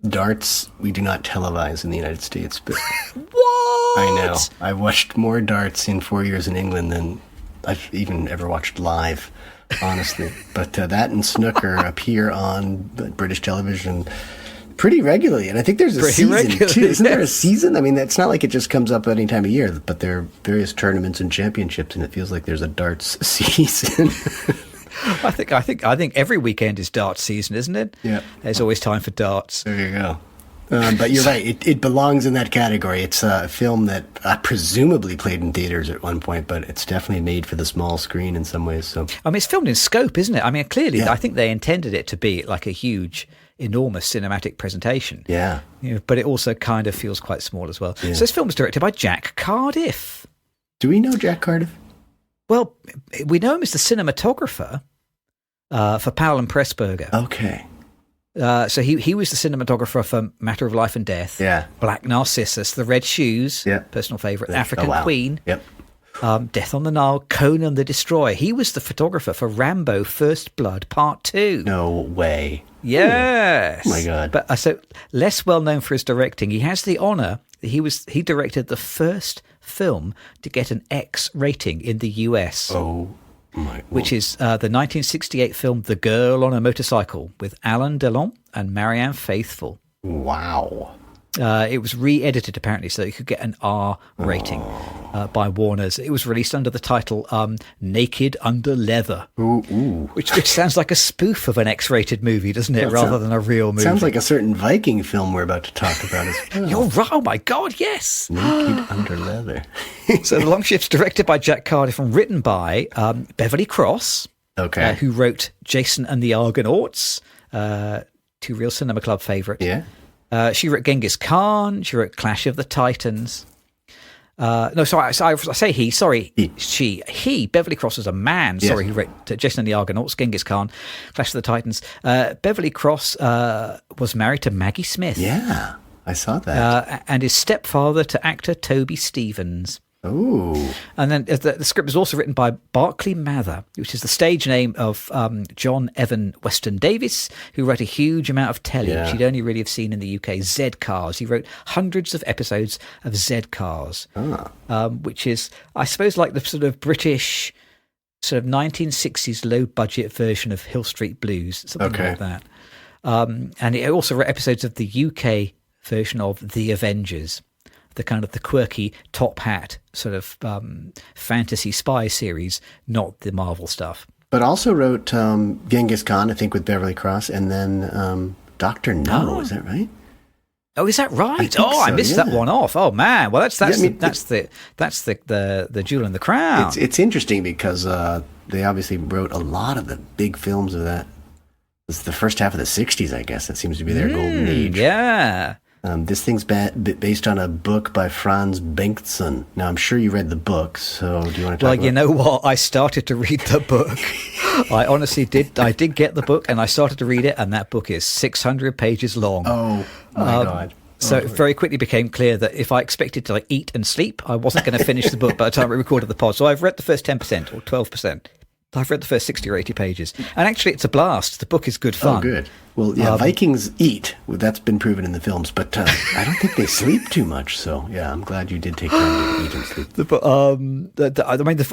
darts we do not televise in the United States. But what? I know. I watched more darts in 4 years in England than I've even ever watched live. Honestly, but that and snooker appear on British television pretty regularly, and I think there's a season too. Isn't there a season? I mean, it's not like it just comes up any time of year, but there are various tournaments and championships, and it feels like there's a darts season. I think every weekend is darts season, isn't it? Yeah, there's always time for darts. There you go. But you're right. It belongs in that category. It's a film that presumably played in theaters at one point, but it's definitely made for the small screen in some ways. So I mean, it's filmed in scope, isn't it? I mean, clearly, I think they intended it to be like a huge, enormous cinematic presentation. Yeah. But it also kind of feels quite small as well. Yeah. So this film was directed by Jack Cardiff. Do we know Jack Cardiff? Well, we know him as the cinematographer for Powell and Pressburger. Okay. So he was the cinematographer for Matter of Life and Death, Black Narcissus, The Red Shoes, personal favourite, African Queen, Death on the Nile, Conan the Destroyer. He was the photographer for Rambo First Blood Part 2. No way. Yes. Oh my God. But so less well known for his directing. He has the honour that he directed the first film to get an X rating in the US. Oh. Which is the 1968 film The Girl on a Motorcycle with Alain Delon and Marianne Faithfull. Wow. It was re-edited apparently so you could get an R rating by Warner's. It was released under the title Naked Under Leather, which sounds like a spoof of an X-rated movie, doesn't it, rather than a real movie. Sounds like a certain Viking film we're about to talk about as well. You're right. Oh my God, yes. Naked Under Leather. So The Longship's directed by Jack Cardiff and written by Beverly Cross, who wrote Jason and the Argonauts, 2 Real Cinema Club favourites. Yeah. She wrote Genghis Khan. She wrote Clash of the Titans. No, sorry, I say he. Sorry, she. He, Beverly Cross, was a man. Yes. Sorry, he wrote Jason and the Argonauts, Genghis Khan, Clash of the Titans. Beverly Cross was married to Maggie Smith. Yeah, I saw that. And is stepfather to actor Toby Stevens. Oh. And then the script was also written by Barclay Mather, which is the stage name of John Evan Weston Davis, who wrote a huge amount of telly, which you'd only really have seen in the UK, Z-Cars. He wrote hundreds of episodes of Z-Cars, which is, I suppose, like the sort of British sort of 1960s low-budget version of Hill Street Blues, something like that. And he also wrote episodes of the UK version of The Avengers, the kind of the quirky top hat sort of fantasy spy series, not the Marvel stuff. But also wrote Genghis Khan, I think, with Beverly Cross, and then Dr. No, is that right? Oh, is that right? I missed that one off. Oh man, well that's the jewel in the crown. It's interesting because they obviously wrote a lot of the big films of that. It's the first half of the 60s, I guess. That seems to be their golden age. Yeah. This thing's based on a book by Franz Bengtsson. Now, I'm sure you read the book, so do you want to talk about it? Well, you know what? I started to read the book. I honestly did. I did get the book, and I started to read it, and that book is 600 pages long. Oh, my God. So it very quickly became clear that if I expected to eat and sleep, I wasn't going to finish the book by the time we recorded the pod. So I've read the first 10% or 12%. I've read the first 60 or 80 pages. And actually, it's a blast. The book is good fun. Oh, good. Well, yeah, Vikings eat. Well, that's been proven in the films, but I don't think they sleep too much. So, yeah, I'm glad you did take time to eat and sleep.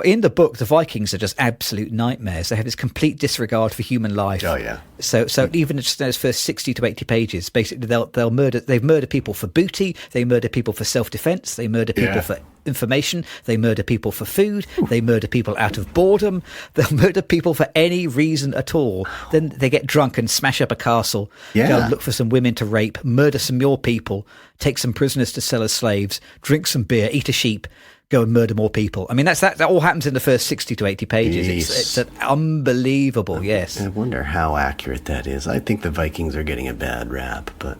In the book, the Vikings are just absolute nightmares. They have this complete disregard for human life. Oh, yeah. So even just those first 60 to 80 pages, basically they'll murder. They've murdered people for booty. They murder people for self-defense. They murder people for information. They murder people for food. They murder people out of boredom. They'll murder people for any reason at all. Then they get drunk and smash up a castle. Go and look for some women to rape. Murder some more people. Take some prisoners to sell as slaves. Drink some beer. Eat a sheep. Go and murder more people. I mean, that all happens in the first 60 to 80 pages. It's an unbelievable, yes. I wonder how accurate that is. I think the Vikings are getting a bad rap, but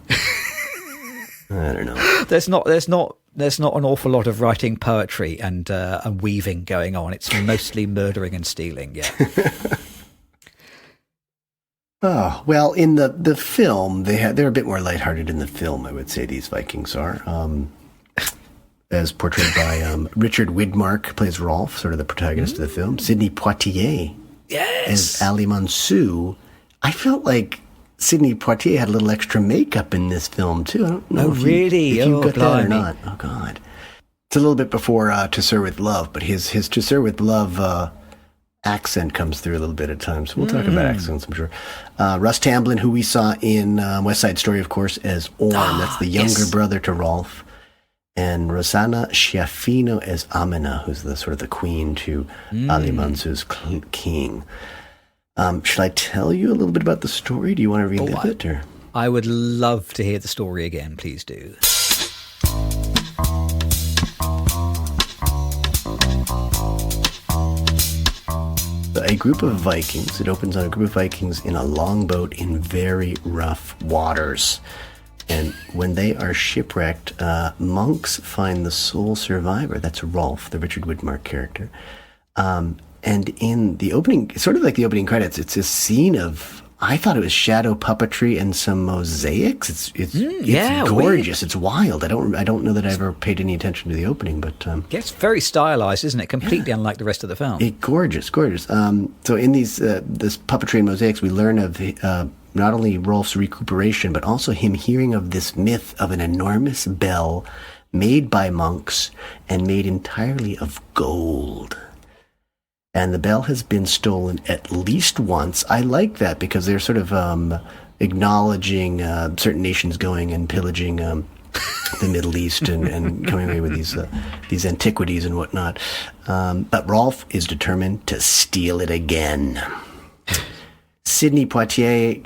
I don't know. There's not an awful lot of writing poetry and weaving going on. It's mostly murdering and stealing, yeah. Oh, well, in the film, they're a bit more lighthearted in the film, I would say, these Vikings are. As portrayed by Richard Widmark, plays Rolf, sort of the protagonist of the film. Sidney Poitier as Ali Mansou. I felt like Sidney Poitier had a little extra makeup in this film, too. I don't know if you got that or not. Oh, God. It's a little bit before To Sir With Love, but his To Sir With Love accent comes through a little bit at times. We'll talk about accents, I'm sure. Russ Tamblyn, who we saw in West Side Story, of course, as Orm. That's the younger brother to Rolf. And Rosanna Schiaffino as Amina, who's the sort of the queen to Ali Mansou's king. Should I tell you a little bit about the story? Do you want to relive it? Or? I would love to hear the story again. Please do. A group of Vikings. It opens on a group of Vikings in a longboat in very rough waters. And when they are shipwrecked, monks find the sole survivor. That's Rolf, the Richard Widmark character. And in the opening, sort of like the opening credits, it's a scene of, I thought it was shadow puppetry and some mosaics. It's gorgeous. Weird. It's wild. I don't know that I ever paid any attention to the opening, but it's very stylized, isn't it? Completely unlike the rest of the film. Gorgeous. So in these this puppetry and mosaics, we learn of not only Rolf's recuperation, but also him hearing of this myth of an enormous bell made by monks and made entirely of gold. And the bell has been stolen at least once. I like that because they're sort of acknowledging certain nations going and pillaging the Middle East and coming away with these antiquities and whatnot. But Rolf is determined to steal it again. Sidney Poitier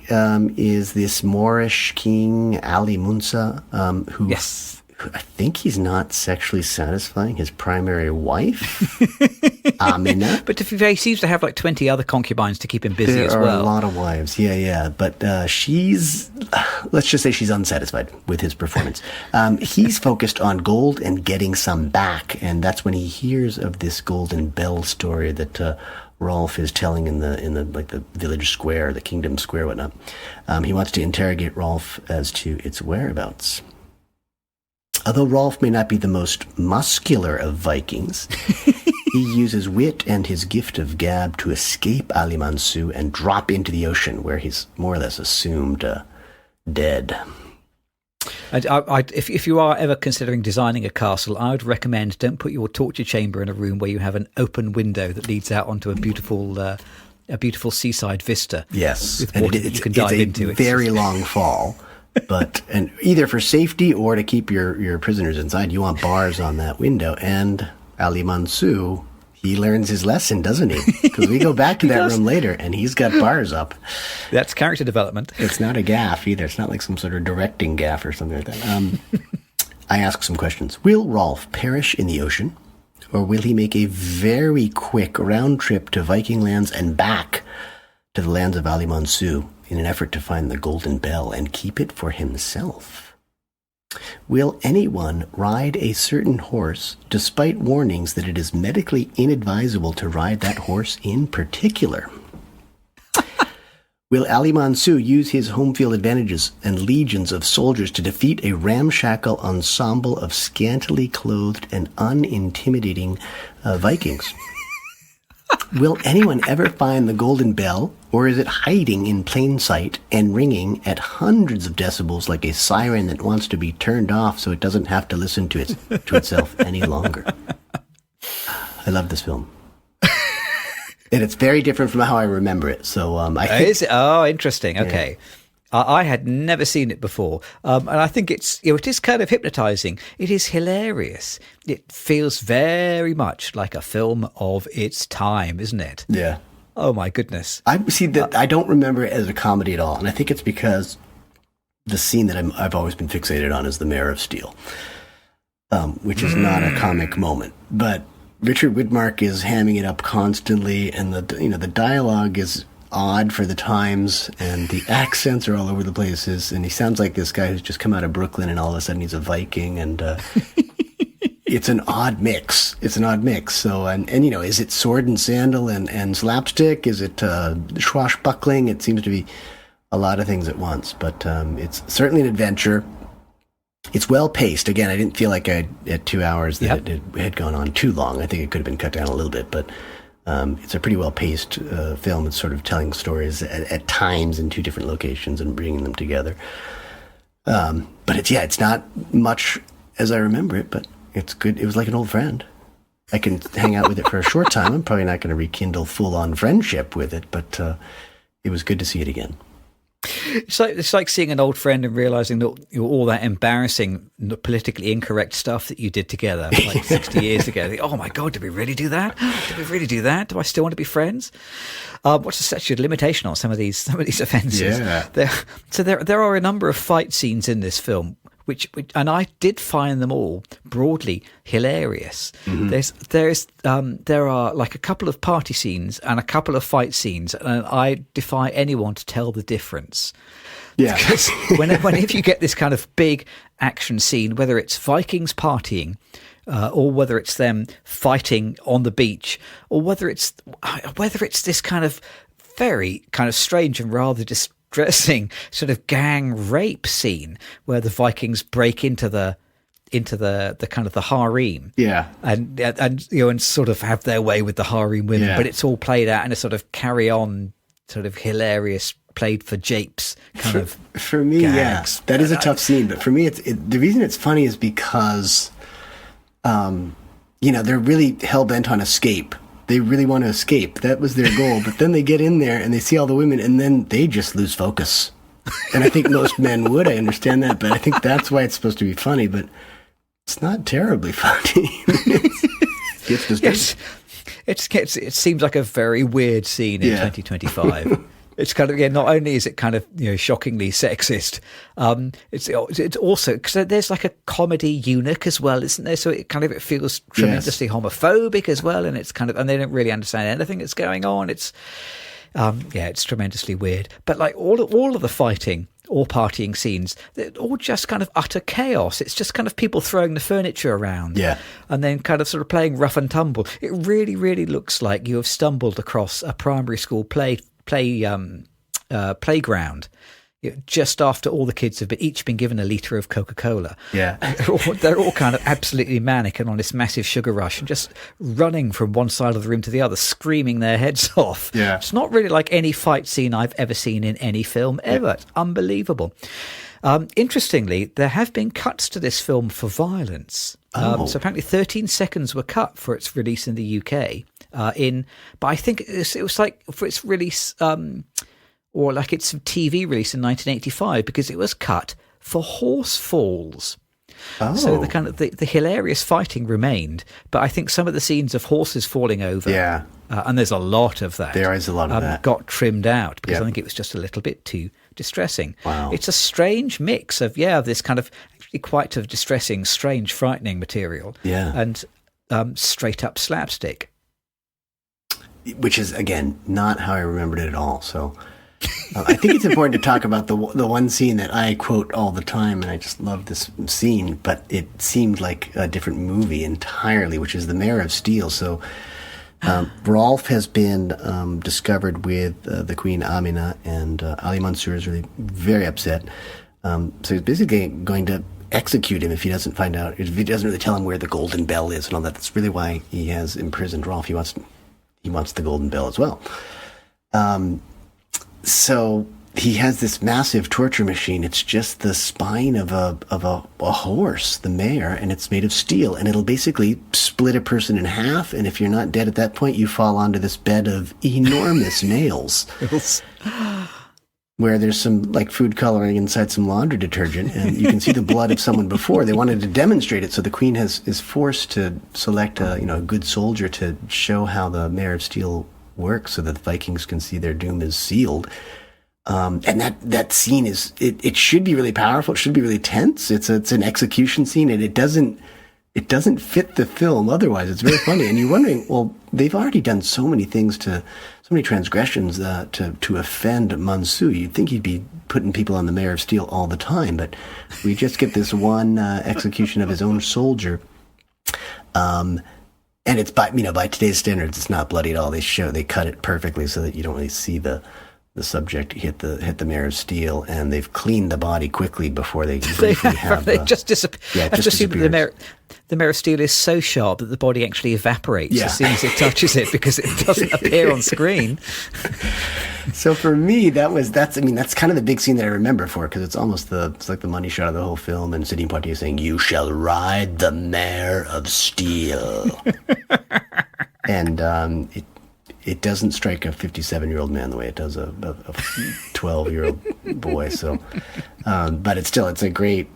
is this Moorish king, Ali Munsa, who I think he's not sexually satisfying his primary wife, Amina. But he seems to have like 20 other concubines to keep him busy as well. There are a lot of wives, yeah. But let's just say she's unsatisfied with his performance. He's focused on gold and getting some back, and that's when he hears of this golden bell story that Rolf is telling in the village square, the kingdom square, whatnot. He wants to interrogate Rolf as to its whereabouts. Although Rolf may not be the most muscular of Vikings, he uses wit and his gift of gab to escape Ali Mansou and drop into the ocean, where he's more or less assumed dead. If you are ever considering designing a castle, I would recommend don't put your torture chamber in a room where you have an open window that leads out onto a beautiful seaside vista. Yes, with water that you can dive into. It's a very long fall. And either for safety or to keep your prisoners inside, you want bars on that window. And Ali Mansou, he learns his lesson, doesn't he? Because we go back to that room later, and he's got bars up. That's character development. It's not a gaff either. It's not like some sort of directing gaff or something like that. I ask some questions. Will Rolf perish in the ocean, or will he make a very quick round trip to Viking lands and back to the lands of Ali Mansou in an effort to find the golden bell and keep it for himself? Will anyone ride a certain horse despite warnings that it is medically inadvisable to ride that horse in particular? Will Ali Mansou use his home field advantages and legions of soldiers to defeat a ramshackle ensemble of scantily clothed and unintimidating Vikings? will anyone ever find the golden bell, or is it hiding in plain sight and ringing at hundreds of decibels like a siren that wants to be turned off so it doesn't have to listen to itself any longer? I love this film. And it's very different from how I remember it. So I think, is it? Oh, interesting. Okay. Yeah. I had never seen it before, and I think it is kind of hypnotizing. It is hilarious. It feels very much like a film of its time, isn't it? Yeah. Oh my goodness. I see that. I don't remember it as a comedy at all, and I think it's because the scene that I've always been fixated on is the Mare of Steel, which is not a comic moment, but Richard Widmark is hamming it up constantly, and the dialogue is odd for the times, and the accents are all over the places, and he sounds like this guy who's just come out of Brooklyn and all of a sudden he's a Viking, and it's an odd mix. So, and is it sword and sandal and slapstick? Is it swashbuckling? It seems to be a lot of things at once, but it's certainly an adventure. It's well paced. Again, I didn't feel like at 2 hours that it had gone on too long. I think it could have been cut down a little bit, but it's a pretty well-paced film. It's sort of telling stories at times in two different locations and bringing them together. But it's not much as I remember it, but it's good. It was like an old friend. I can hang out with it for a short time. I'm probably not going to rekindle full-on friendship with it, but it was good to see it again. It's like seeing an old friend and realizing that all that embarrassing, politically incorrect stuff that you did together like 60 years ago. Oh my God, did we really do that? Did we really do that? Do I still want to be friends? What's the statute of limitation on some of these offences? Yeah. There are a number of fight scenes in this film, which and I did find them all broadly hilarious. Mm-hmm. There are like a couple of party scenes and a couple of fight scenes, and I defy anyone to tell the difference. Yeah, because whenever you get this kind of big action scene, whether it's Vikings partying, or whether it's them fighting on the beach, or whether it's this kind of very kind of strange and rather distressing sort of gang rape scene where the Vikings break into the kind of the harem, and sort of have their way with the harem women, but it's all played out in a sort of carry on, sort of hilarious, played for japes kind of for me gags. That is a tough scene, but for me the reason it's funny is because they're really hell-bent on escape. They really want to escape. That was their goal. But then they get in there and they see all the women, and then they just lose focus. And I think most men would. I understand that, but I think that's why it's supposed to be funny. But it's not terribly funny. It seems like a very weird scene in 2025. It's kind of not only is it kind of shockingly sexist, it's also because there's like a comedy eunuch as well, isn't there? So it feels tremendously homophobic as well, and it's kind of, and they don't really understand anything that's going on. It's it's tremendously weird. But like all of the fighting or partying scenes, they're all just kind of utter chaos. It's just kind of people throwing the furniture around, and then kind of sort of playing rough and tumble. It really, really looks like you have stumbled across a primary school playground just after all the kids have each been given a litre of Coca-Cola. They're all kind of absolutely manic and on this massive sugar rush and just running from one side of the room to the other, screaming their heads off. It's not really like any fight scene I've ever seen in any film ever. It's unbelievable. Interestingly, there have been cuts to this film for violence. So apparently 13 seconds were cut for its release in the UK. But I think it was like for its release, or like its TV release in 1985, because it was cut for horse falls. So the kind of the hilarious fighting remained, but I think some of the scenes of horses falling over, and there's a lot of that. There is a lot of that. Got trimmed out because I think it was just a little bit too distressing. Wow. It's a strange mix of this kind of actually quite of distressing, strange, frightening material, and straight up slapstick. Which is, again, not how I remembered it at all. So I think it's important to talk about the one scene that I quote all the time, and I just love this scene, but it seemed like a different movie entirely, which is the Mare of Steel. So Rolf has been discovered with the Queen Amina, and Ali Mansour is really very upset. So he's basically going to execute him if he doesn't find out, if he doesn't really tell him where the golden bell is and all that. That's really why he has imprisoned Rolf. he wants the golden bell as well. So he has this massive torture machine. It's just the spine of a horse, the mare, and it's made of steel, and it'll basically split a person in half. And if you're not dead at that point, you fall onto this bed of enormous nails, where there's some like food coloring inside some laundry detergent, and you can see the blood of someone before. They wanted to demonstrate it, so the queen is forced to select a good soldier to show how the mare of steel works, so that the Vikings can see their doom is sealed. And that scene it should be really powerful. It should be really tense. It's an execution scene, and it doesn't fit the film otherwise. It's very funny, and you're wondering, well, they've already done so many things so many transgressions to offend Mansu. You'd think he'd be putting people on the Mare of Steel all the time, but we just get this one execution of his own soldier. And it's by today's standards, it's not bloody at all. They cut it perfectly so that you don't really see the subject hit the Mare of Steel, and they've cleaned the body quickly before they have. They just disappear. Yeah, I've just seen that the Mare of Steel is so sharp that the body actually evaporates as soon as it touches it, because it doesn't appear on screen. So for me, that's kind of the big scene that I remember because it's like the money shot of the whole film, and Sidney Poitier saying, "You shall ride the Mare of Steel," and it doesn't strike a 57-year-old man the way it does a 12-year-old boy. So, but it's a great,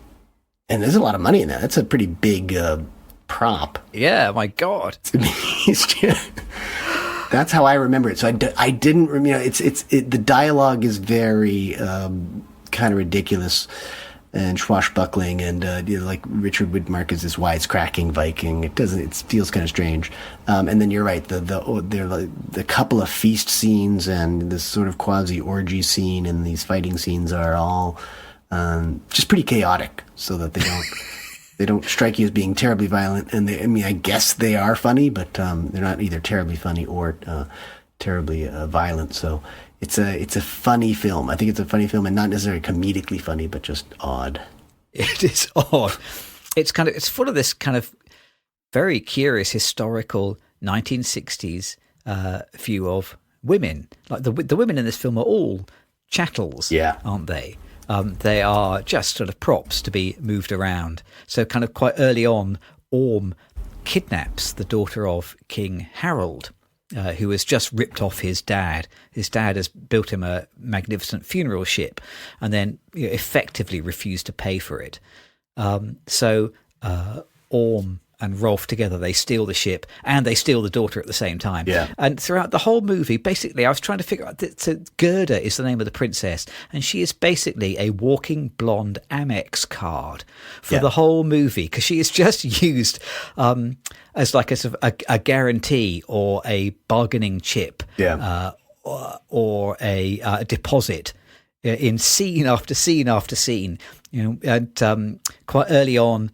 and there's a lot of money in that. That's a pretty big prop. Yeah, my God. That's how I remember it. So I didn't, the dialogue is very kind of ridiculous and swashbuckling, and like Richard Widmark is this wisecracking Viking. It feels kind of strange. And then you're right, the couple of feast scenes and this sort of quasi orgy scene and these fighting scenes are all just pretty chaotic, so that they don't strike you as being terribly violent. And I guess they are funny, but they're not either terribly funny or terribly violent. So it's a funny film. I think it's a funny film, and not necessarily comedically funny, but just odd. It is odd. It's full of this kind of very curious historical 1960s view of women. Like the women in this film are all chattels, aren't they? They are just sort of props to be moved around. So kind of quite early on, Orm kidnaps the daughter of King Harold, who has just ripped off his dad. His dad has built him a magnificent funeral ship and then effectively refused to pay for it. So Orm and Rolf together, they steal the ship and they steal the daughter at the same time. Yeah. And throughout the whole movie, basically, I was trying to figure out so Gerda is the name of the princess, and she is basically a walking blonde Amex card for the whole movie, because she is just used as like a guarantee or a bargaining chip, or a deposit in scene after scene after scene. And quite early on,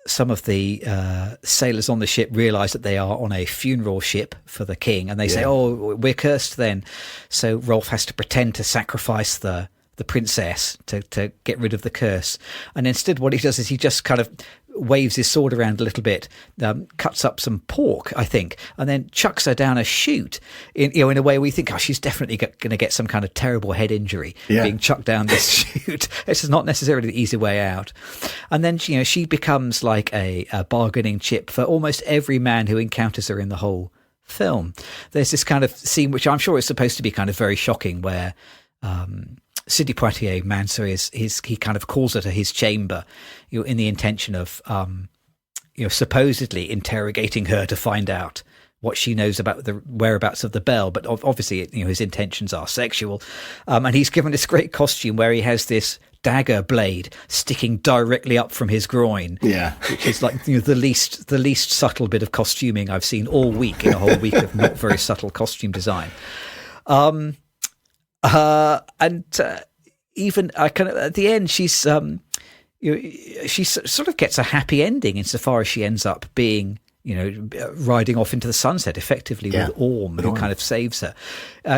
some of the sailors on the ship realise that they are on a funeral ship for the king, and they say, "Oh, we're cursed then." So Rolf has to pretend to sacrifice the princess to get rid of the curse. And instead what he does is he just kind of waves his sword around a little bit, cuts up some pork, I think, and then chucks her down a chute in a way where you think, she's definitely going to get some kind of terrible head injury being chucked down this chute. This is not necessarily the easy way out. And then she becomes like a bargaining chip for almost every man who encounters her in the whole film. There's this kind of scene which I'm sure is supposed to be kind of very shocking, where Sidney Poitier, Manso, he kind of calls her to his chamber, in the intention of, supposedly interrogating her to find out what she knows about the whereabouts of the bell. But obviously, his intentions are sexual. And he's given this great costume where he has this dagger blade sticking directly up from his groin. Yeah, which is like the least subtle bit of costuming I've seen all week in a whole week of not very subtle costume design. Even kind of at the end, she sort of gets a happy ending insofar as she ends up being riding off into the sunset effectively with Orm, who kind of saves her,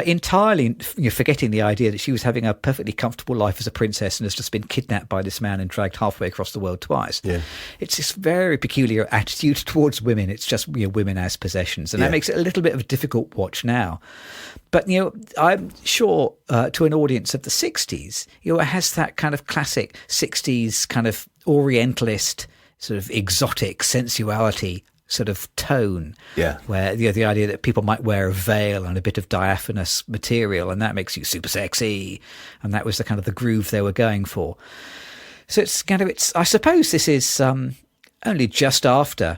entirely forgetting the idea that she was having a perfectly comfortable life as a princess and has just been kidnapped by this man and dragged halfway across the world twice. Yeah. It's this very peculiar attitude towards women. It's just women as possessions, and that makes it a little bit of a difficult watch now. But I'm sure to an audience of the 60s, it has that kind of classic 60s kind of Orientalist sort of exotic sensuality sort of tone, where the idea that people might wear a veil and a bit of diaphanous material, and that makes you super sexy, and that was the kind of the groove they were going for. So I suppose this is only just after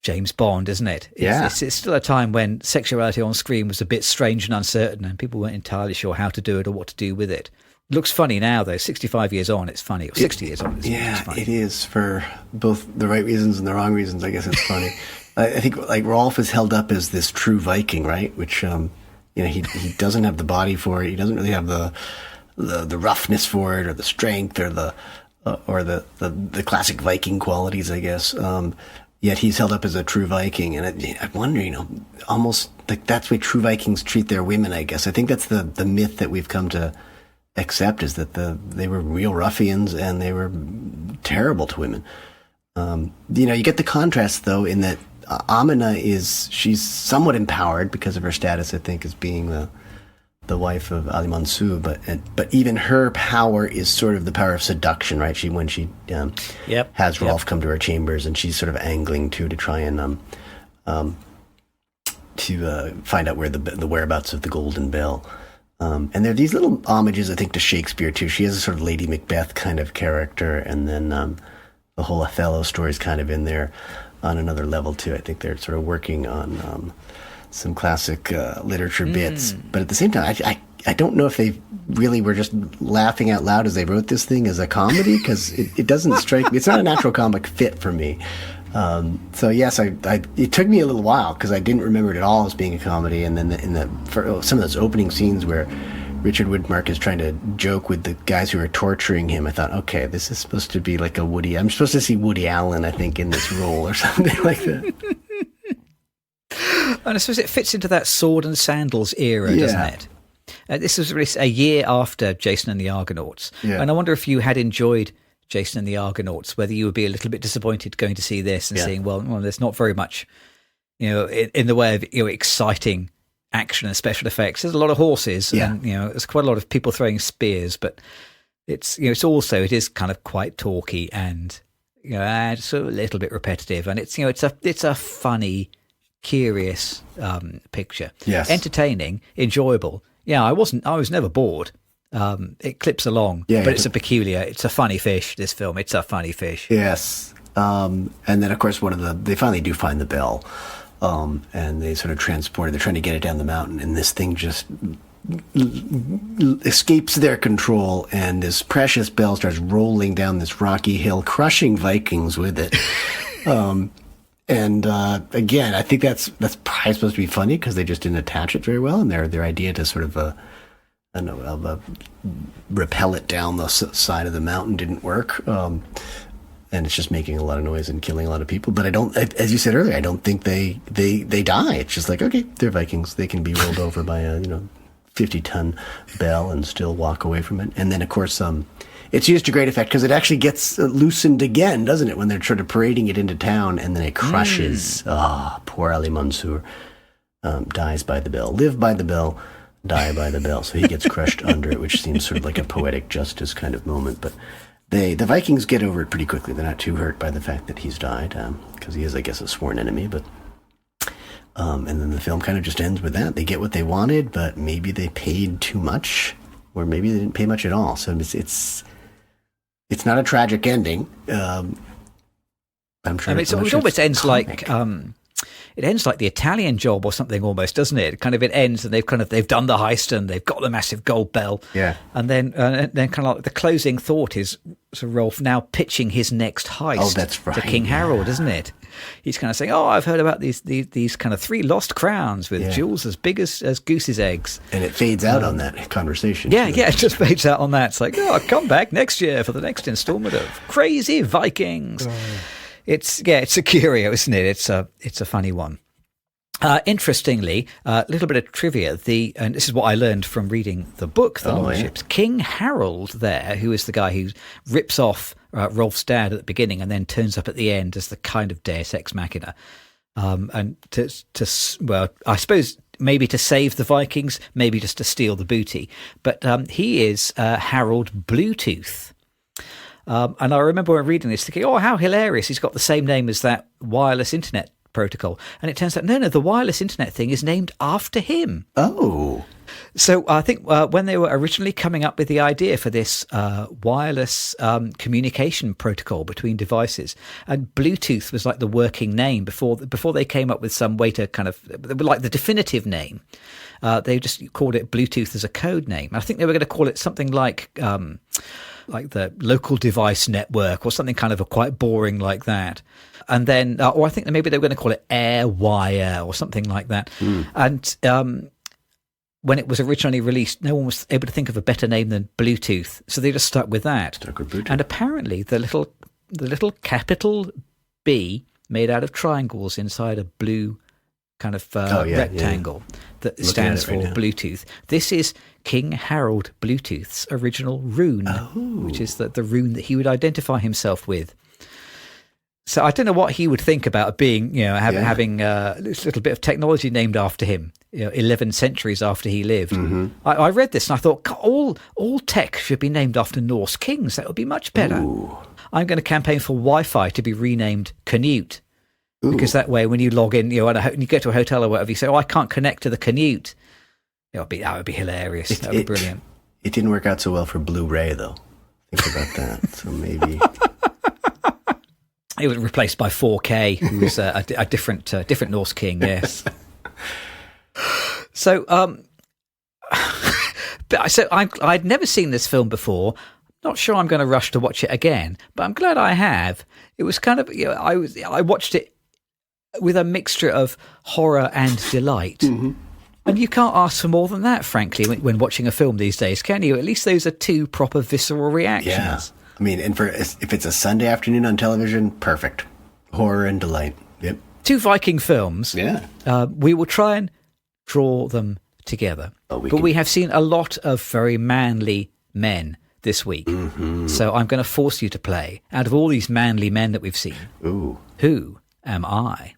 James Bond, isn't it? It's still a time when sexuality on screen was a bit strange and uncertain, and people weren't entirely sure how to do it or what to do with it. It looks funny now, though. 65 years on, it's funny. Or 60 years on, it's funny. It is, for both the right reasons and the wrong reasons. I guess it's funny. I think Rolf is held up as this true Viking, right? Which he doesn't have the body for it. He doesn't really have the roughness for it, or the strength, or the classic Viking qualities, I guess. Yet he's held up as a true Viking, and I wonder, almost like that's the way true Vikings treat their women. I guess I think that's the myth that we've come to accept, is that they were real ruffians and they were terrible to women. You get the contrast though in that Amina she's somewhat empowered because of her status, I think, as being the wife of Ali Mansour, but even her power is sort of the power of seduction, right? When she has Rolf come to her chambers, and she's sort of angling to try and find out where the whereabouts of the Golden Bell. And there are these little homages, I think, to Shakespeare too. She has a sort of Lady Macbeth kind of character, and then the whole Othello story is kind of in there on another level too. I think they're sort of working on some classic literature bits, but at the same time, I don't know if they really were just laughing out loud as they wrote this thing as a comedy, because it doesn't strike me. It's not a natural comic fit for me. So yes, it took me a little while because I didn't remember it at all as being a comedy. And then for some of those opening scenes where Richard Widmark is trying to joke with the guys who are torturing him, I thought, okay, this is supposed to be like I'm supposed to see Woody Allen, I think, in this role or something like that. And I suppose it fits into that sword and sandals era, doesn't it? This was released a year after Jason and the Argonauts. Yeah. And I wonder if you had enjoyed Jason and the Argonauts, whether you would be a little bit disappointed going to see this and seeing, well, there's not very much, in the way of exciting action and special effects. There's a lot of horses, and there's quite a lot of people throwing spears, but it's it is kind of quite talky and it's a little bit repetitive, and it's a funny, curious picture. Yes, entertaining, enjoyable. Yeah, I was never bored. It clips along, but it's a funny fish, this film. It's a funny fish. Yes. And then, of course, they finally do find the bell, and they sort of transport it. They're trying to get it down the mountain, and this thing just escapes their control, and this precious bell starts rolling down this rocky hill, crushing Vikings with it. And again, I think that's probably supposed to be funny because they just didn't attach it very well, and their idea to sort of rappel it down the side of the mountain didn't work, and it's just making a lot of noise and killing a lot of people. But as you said earlier, I don't think they die. It's just like, okay, they're Vikings; they can be rolled over by a 50-ton bell and still walk away from it. And then, of course, it's used to great effect because it actually gets loosened again, doesn't it? When they're sort of parading it into town, and then it crushes. Poor Ali Mansour dies by the bell. Live by the bell, die by the bell. So he gets crushed under it, which seems sort of like a poetic justice kind of moment. But the Vikings get over it pretty quickly. They're not too hurt by the fact that he's died, because he is, I guess, a sworn enemy. But and then the film kind of just ends with that. They get what they wanted, but maybe they paid too much, or maybe they didn't pay much at all. So it's not a tragic ending. I'm sure it almost ends like it ends like the Italian Job or something, almost, doesn't it? It ends, and they've done the heist and they've got the massive gold bell. Yeah, and then kind of like the closing thought is sort of Rolf now pitching his next heist. Oh, that's right. To King Harold, isn't it? He's kind of saying, "Oh, I've heard about these kind of 3 lost crowns with jewels as big as goose's eggs." And it fades out on that conversation. Yeah, it just fades out on that. It's like, "Oh, I'll come back next year for the next installment of Crazy Vikings." It's a curio, isn't it? It's a funny one. Interestingly, a little bit of trivia. And this is what I learned from reading the book, The Long Ships. King Harold, there, who is the guy who rips off Rolf's dad at the beginning and then turns up at the end as the kind of Deus Ex Machina, and I suppose maybe to save the Vikings, maybe just to steal the booty. But he is Harold Bluetooth. And I remember when reading this thinking, oh, how hilarious. He's got the same name as that wireless internet protocol. And it turns out, no, the wireless internet thing is named after him. Oh. So I think when they were originally coming up with the idea for this wireless communication protocol between devices, and Bluetooth was like the working name before they came up with some way to kind of, like the definitive name, they just called it Bluetooth as a code name. I think they were going to call it something like the local device network or something kind of quite boring like that. And then, or I think maybe they were going to call it AirWire or something like that. And when it was originally released, no one was able to think of a better name than Bluetooth, so they just stuck with that. And apparently, the little capital B made out of triangles inside a blue kind of rectangle that stands for Bluetooth. This is King Harold Bluetooth's original rune, which is the rune that he would identify himself with. So I don't know what he would think about being, having this little bit of technology named after him, 11 centuries after he lived. Mm-hmm. I read this and I thought, all tech should be named after Norse kings. That would be much better. Ooh. I'm going to campaign for Wi-Fi to be renamed Canute. Ooh. Because that way, when you log in, and you go to a hotel or whatever, you say, "Oh, I can't connect to the Canute." That would be hilarious. That would be brilliant. It didn't work out so well for Blu-ray, though. Think about that. So maybe it was replaced by 4K, who was a different Norse king. Yes. So, I'd never seen this film before. Not sure I'm going to rush to watch it again, but I'm glad I have. It was kind of, I watched it with a mixture of horror and delight. Mm-hmm. And you can't ask for more than that, frankly, when watching a film these days, can you? At least those are two proper visceral reactions. Yeah. I mean, and if it's a Sunday afternoon on television, perfect. Horror and delight. Yep. Two Viking films. Yeah. We will try and draw them together. We have seen a lot of very manly men this week. Mm-hmm. So I'm going to force you to play. Out of all these manly men that we've seen, Ooh. Who am I?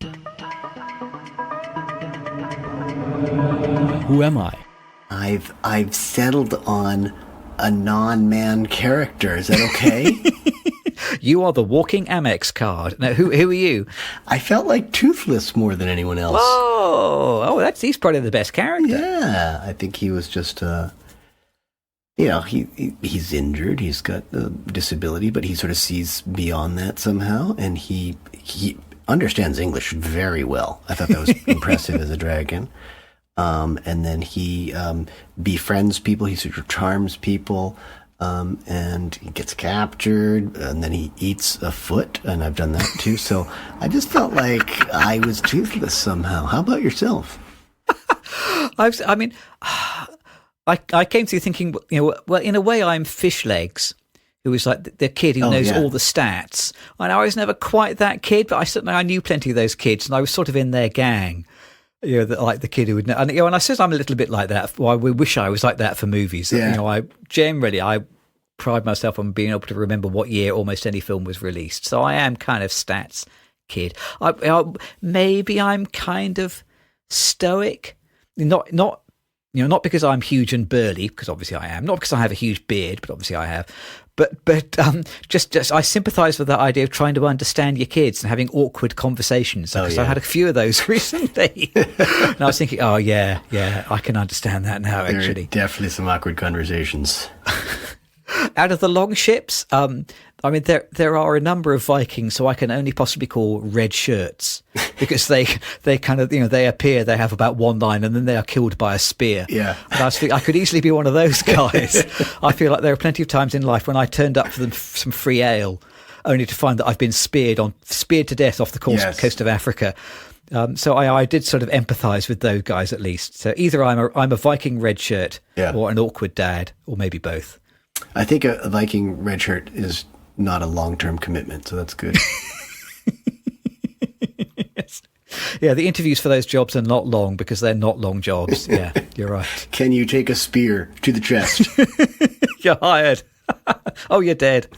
Who am I? I've settled on a non-man character. Is that okay? You are the walking Amex card. Now, who are you? I felt like Toothless more than anyone else. He's probably the best character. Yeah, I think he was just, he's injured. He's got a disability, but he sort of sees beyond that somehow, and he understands English very well. I thought that was impressive as a dragon. And then he befriends people. He sort of charms people. And he gets captured, and then he eats a foot, and I've done that too. So I just felt like I was Toothless somehow. How about yourself? I came to thinking, well, in a way, I'm Fish Legs, who was like the kid who knows all the stats. And I was never quite that kid, but I knew plenty of those kids, and I was sort of in their gang. Like the kid who would know. And I suppose I'm a little bit like that. Well, I wish I was like that for movies. Yeah. I pride myself on being able to remember what year almost any film was released. So I am kind of stats kid. Maybe I'm kind of stoic. Not because I'm huge and burly, because obviously I am. Not because I have a huge beard, but obviously I have. But just I sympathise with that idea of trying to understand your kids and having awkward conversations. Because I had a few of those recently. And I was thinking, I can understand that now, actually. There are definitely some awkward conversations. Out of the long ships, there are a number of Vikings, so I can only possibly call red shirts, because they kind of, they appear, they have about one line, and then they are killed by a spear. Yeah. And I was thinking, I could easily be one of those guys. I feel like there are plenty of times in life when I turned up for them some free ale, only to find that I've been speared to death off the coast of Africa. So I did sort of empathise with those guys at least. So either I'm a Viking red shirt, or an awkward dad, or maybe both. I think a Viking red shirt is not a long-term commitment, so that's good. Yeah, the interviews for those jobs are not long because they're not long jobs. Yeah, you're right. Can you take a spear to the chest? You're hired. Oh, you're dead.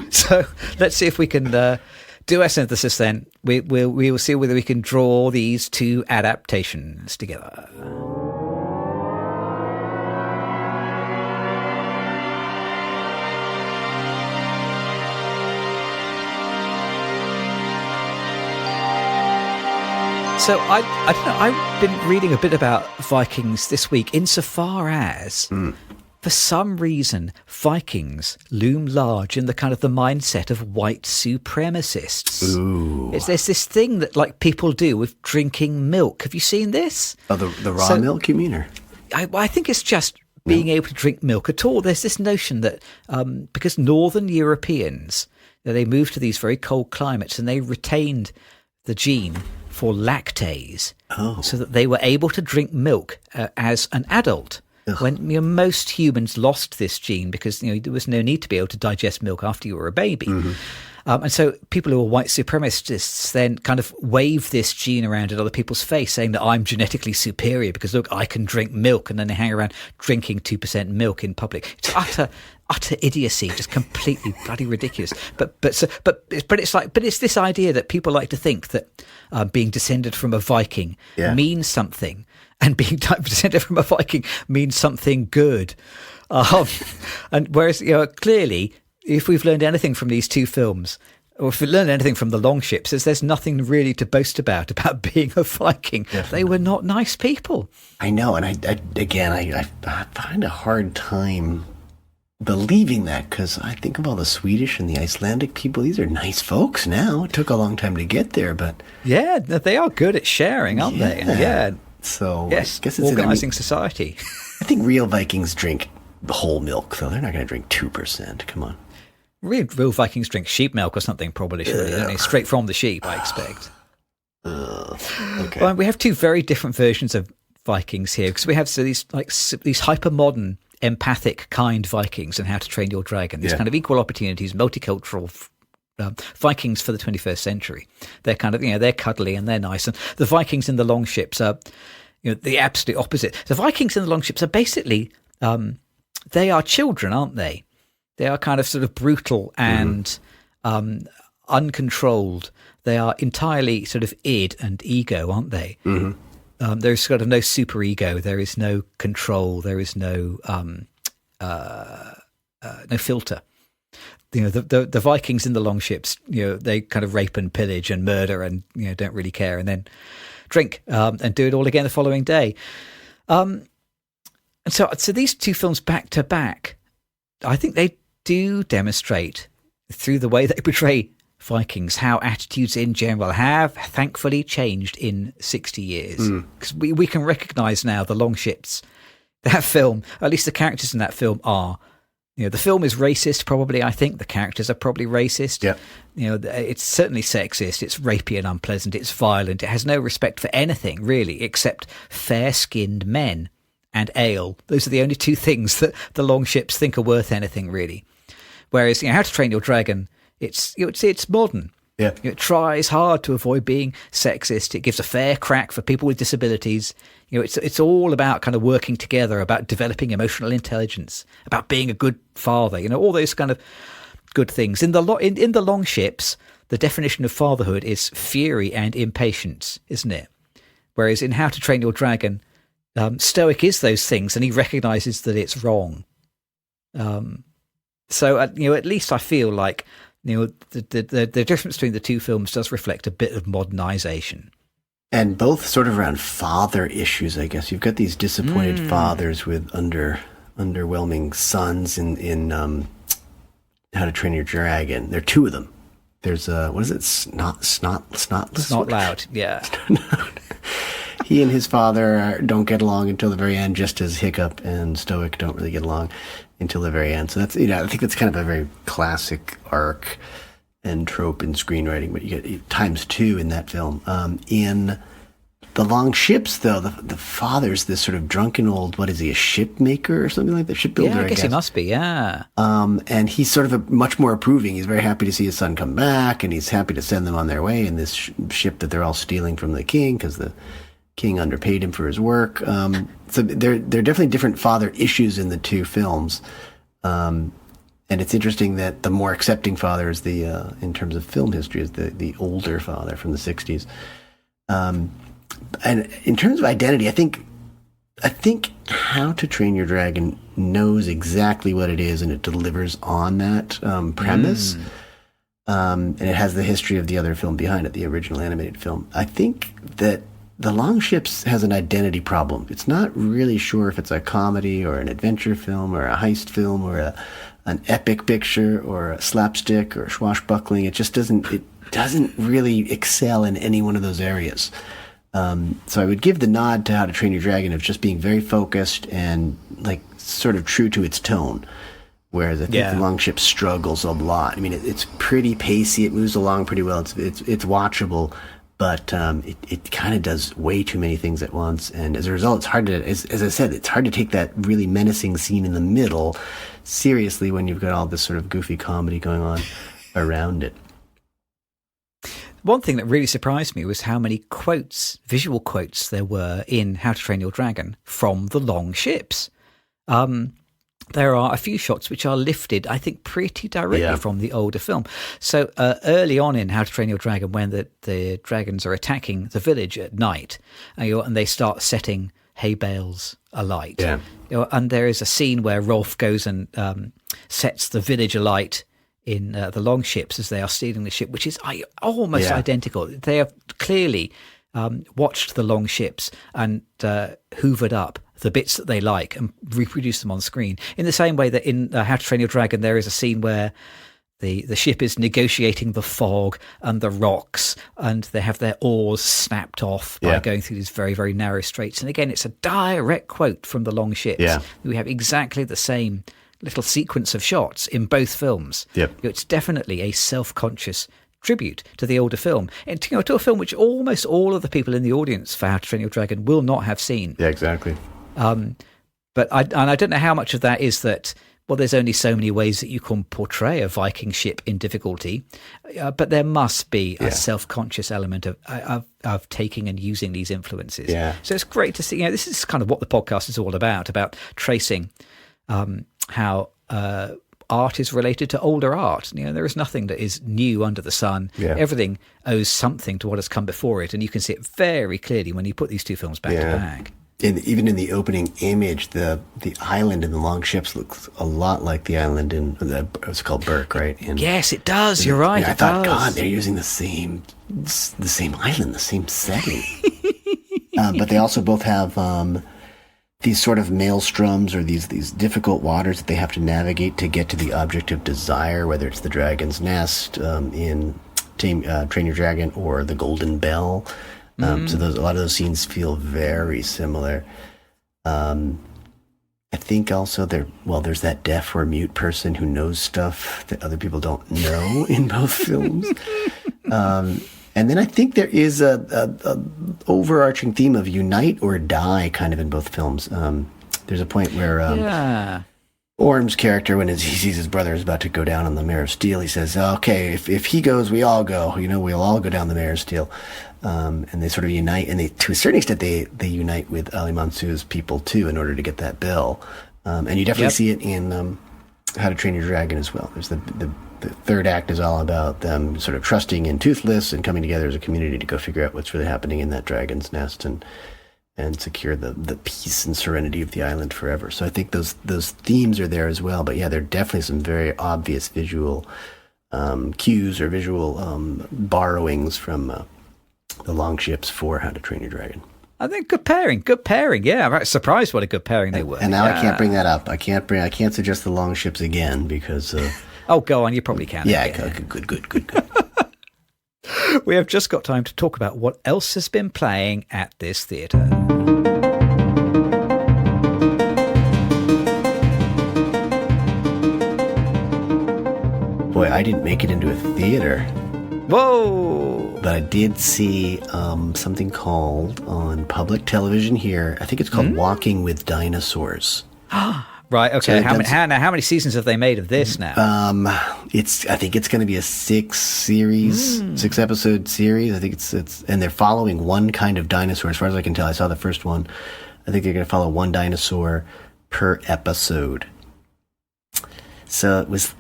So let's see if we can do our synthesis then. We will see whether we can draw these two adaptations together. So I don't know, I've been reading a bit about Vikings this week insofar as, for some reason, Vikings loom large in the kind of the mindset of white supremacists. Ooh. There's this thing that like people do with drinking milk. Have you seen this? Oh, the raw milk, you mean? Or? I think it's just being able to drink milk at all. There's this notion that because Northern Europeans, they moved to these very cold climates and they retained the gene for lactase, so that they were able to drink milk as an adult. Ugh. When most humans lost this gene because there was no need to be able to digest milk after you were a baby. Mm-hmm. And so people who are white supremacists then kind of wave this gene around at other people's face, saying that I'm genetically superior because, look, I can drink milk, and then they hang around drinking 2% milk in public. It's utter idiocy, just completely bloody ridiculous. But it's this idea that people like to think that being descended from a Viking means something, and being descended from a Viking means something good. And whereas clearly, if we've learned anything from these two films, or if we learned anything from the Longships, is there's nothing really to boast about being a Viking. Definitely. They were not nice people. I know, and I find a hard time believing that, because I think of all the Swedish and the Icelandic people. These are nice folks now. It took a long time to get there, but... Yeah, they are good at sharing, aren't they? Yeah. So, yes, I guess it's organising society. I think real Vikings drink whole milk, though. They're not going to drink 2%. Come on. Real Vikings drink sheep milk or something, probably, surely, don't they? Straight from the sheep, I expect. Okay. Well, we have two very different versions of Vikings here, because we have these hyper-modern, empathic, kind Vikings and How to Train Your Dragon. These kind of equal opportunities, multicultural Vikings for the 21st century. They're kind of, they're cuddly and they're nice. And the Vikings in the Longships are, the absolute opposite. The Vikings in the Longships are basically, they are children, aren't they? They are kind of sort of brutal and uncontrolled. They are entirely sort of id and ego, aren't they? Mm-hmm. There's sort of no super ego. There is no control. There is no filter. The Vikings in the Longships, they kind of rape and pillage and murder and don't really care, and then drink and do it all again the following day. And so these two films back to back, I think they do demonstrate through the way they portray Vikings how attitudes in general have thankfully changed in 60 years. Because we can recognise now the Longships, that film, at least the characters in that film are, the film is racist probably, I think. The characters are probably racist. Yeah. It's certainly sexist, it's rapey and unpleasant, it's violent, it has no respect for anything really except fair-skinned men and ale. Those are the only two things that the Longships think are worth anything really. Whereas, How to Train Your Dragon, it's modern. Yeah. It tries hard to avoid being sexist. It gives a fair crack for people with disabilities. It's all about kind of working together, about developing emotional intelligence, about being a good father. All those kind of good things. In the Longships, the definition of fatherhood is fury and impatience, isn't it? Whereas in How to Train Your Dragon, Stoic is those things, and he recognises that it's wrong. So at least I feel like the difference between the two films does reflect a bit of modernisation. And both sort of around father issues, I guess. You've got these disappointed fathers with underwhelming sons in How to Train Your Dragon. There are two of them. There's what is it? Snotless? Not loud, yeah. He and his father don't get along until the very end, just as Hiccup and Stoic don't really get along until the very end. So that's, I think that's kind of a very classic arc and trope in screenwriting, but you get times two in that film. In The long ships, though, the father's this sort of drunken old, what is he, a ship maker or something like that? Shipbuilder, Yeah, I guess he must be, yeah. And he's sort of much more approving. He's very happy to see his son come back, and he's happy to send them on their way in this ship that they're all stealing from the king because the king underpaid him for his work. So there are definitely different father issues in the two films. And it's interesting that the more accepting father is in terms of film history, is the older father from the 60s. And in terms of identity, I think How to Train Your Dragon knows exactly what it is, and it delivers on that premise. And it has the history of the other film behind it, the original animated film. I think that The Long Ships has an identity problem. It's not really sure if it's a comedy or an adventure film or a heist film or an epic picture or a slapstick or swashbuckling. It just doesn't really excel in any one of those areas. So I would give the nod to How to Train Your Dragon of just being very focused and like sort of true to its tone. Whereas I think The Long Ship struggles a lot. I mean, it's pretty pacey. It moves along pretty well. It's watchable, but it kind of does way too many things at once. And as a result, it's hard to, as I said, it's hard to take that really menacing scene in the middle seriously when you've got all this sort of goofy comedy going on around it. One thing that really surprised me was how many quotes, visual quotes, there were in How to Train Your Dragon from the long ships. There are a few shots which are lifted, I think, pretty directly from the older film. So early on in How to Train Your Dragon, when the dragons are attacking the village at night, and they start setting hay bales alight, and there is a scene where Rolf goes and sets the village alight in the long ships as they are stealing the ship, which is almost identical. They have clearly watched the long ships and hoovered up the bits that they like and reproduced them on screen. In the same way that in How to Train Your Dragon, there is a scene where the ship is negotiating the fog and the rocks, and they have their oars snapped off by going through these very, very narrow straits. And again, it's a direct quote from the long ships. Yeah. We have exactly the same little sequence of shots in both films. It's definitely a self-conscious tribute to the older film, and to a film which almost all of the people in the audience for How to Train Your Dragon will not have seen. Yeah, exactly. But I don't know how much of that is that, well, there's only so many ways that you can portray a Viking ship in difficulty, but there must be a self-conscious element of taking and using these influences. So it's great to see. This is kind of what the podcast is all about tracing how art is related to older art. There is nothing that is new under the sun. Everything owes something to what has come before it, and you can see it very clearly when you put these two films back to back. Even in the opening image, the island in the long ships looks a lot like the island in it's called Berk, right? Yes, it does. You're right. I thought, God, they're using the same island, the same setting. But they also both have these sort of maelstroms or these difficult waters that they have to navigate to get to the object of desire, whether it's the dragon's nest in Train Your Dragon or the Golden Bell. So a lot of those scenes feel very similar. I think also there's that deaf or mute person who knows stuff that other people don't know in both films. And then I think there is a overarching theme of unite or die kind of in both films. There's a point where Orm's character, when he sees his brother is about to go down on the Mare of Steel, he says, okay, if he goes, we all go. We'll all go down the Mare of Steel. And they sort of unite, and to a certain extent, they unite with Ali Mansu's people too in order to get that bell. And you definitely see it in How to Train Your Dragon as well. There's the third act is all about them sort of trusting in Toothless and coming together as a community to go figure out what's really happening in that dragon's nest and secure the peace and serenity of the island forever. So I think those themes are there as well. But yeah, there are definitely some very obvious visual cues or visual borrowings from the long ships for How to Train Your Dragon. I think good pairing. Yeah, I'm surprised what a good pairing they were. And now I can't bring that up. I can't suggest the long ships again because. Oh, go on. You probably can. Yeah, good. We have just got time to talk about what else has been playing at this theatre. Boy, I didn't make it into a theater. Whoa! but I did see something called on public television here. I think it's called Walking with Dinosaurs. Right. Okay. So how many seasons have they made of this now? I think it's going to be a 6-episode series. I think it's and they're following one kind of dinosaur. As far as I can tell, I saw the first one. I think they're going to follow one dinosaur per episode. So it was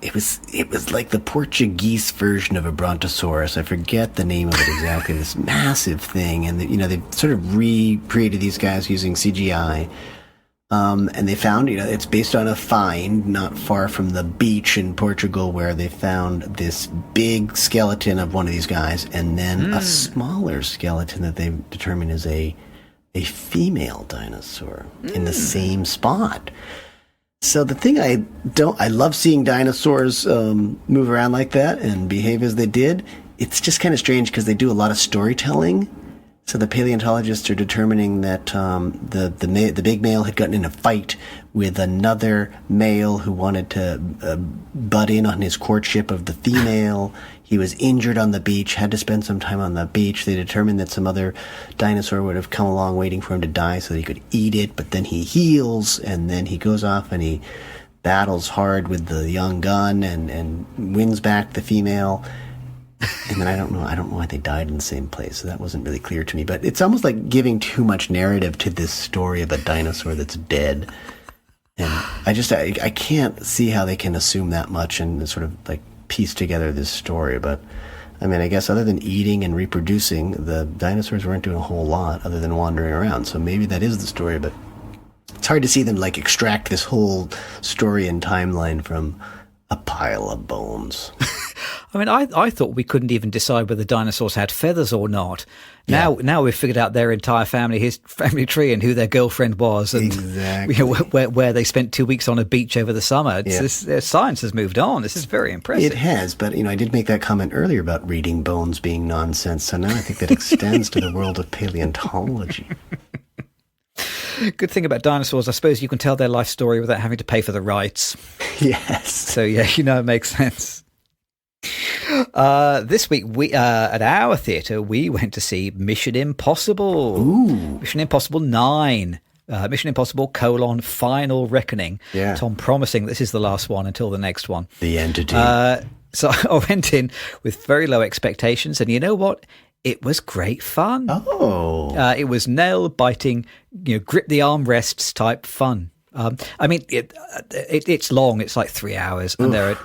like the Portuguese version of a brontosaurus. I forget the name of it exactly. This massive thing, and they sort of recreated these guys using CGI. And they found, it's based on a find not far from the beach in Portugal where they found this big skeleton of one of these guys, and then a smaller skeleton that they determined is a female dinosaur in the same spot. So the thing I love seeing dinosaurs move around like that and behave as they did. It's just kind of strange because they do a lot of storytelling. So the paleontologists are determining that the big male had gotten in a fight with another male who wanted to butt in on his courtship of the female. He was injured on the beach, had to spend some time on the beach. They determined that some other dinosaur would have come along waiting for him to die so that he could eat it, but then he heals, and then he goes off and he battles hard with the young gun and wins back the female. And then I don't know why they died in the same place, so that wasn't really clear to me. But it's almost like giving too much narrative to this story of a dinosaur that's dead. And I can't see how they can assume that much and sort of like piece together this story. But I mean, I guess other than eating and reproducing, the dinosaurs weren't doing a whole lot other than wandering around. So maybe that is the story, but it's hard to see them like extract this whole story and timeline from a pile of bones. I mean, I thought we couldn't even decide whether dinosaurs had feathers or not. Now we've figured out their entire his family tree and who their girlfriend was, and exactly. where they spent 2 weeks on a beach over the summer. Science has moved on. This is very impressive. It has, but I did make that comment earlier about reading bones being nonsense. So now I think that extends to the world of paleontology. Good thing about dinosaurs, I suppose you can tell their life story without having to pay for the rights. Yes. So it makes sense. This week we at our theatre we went to see Mission Impossible. Ooh. Mission Impossible 9. Mission Impossible: Final Reckoning. Yeah. Tom promising this is the last one until the next one. The entity. So I went in with very low expectations, and you know what? It was great fun. Oh. It was nail-biting, grip the armrests type fun. I mean, it's long. It's like 3 hours, and there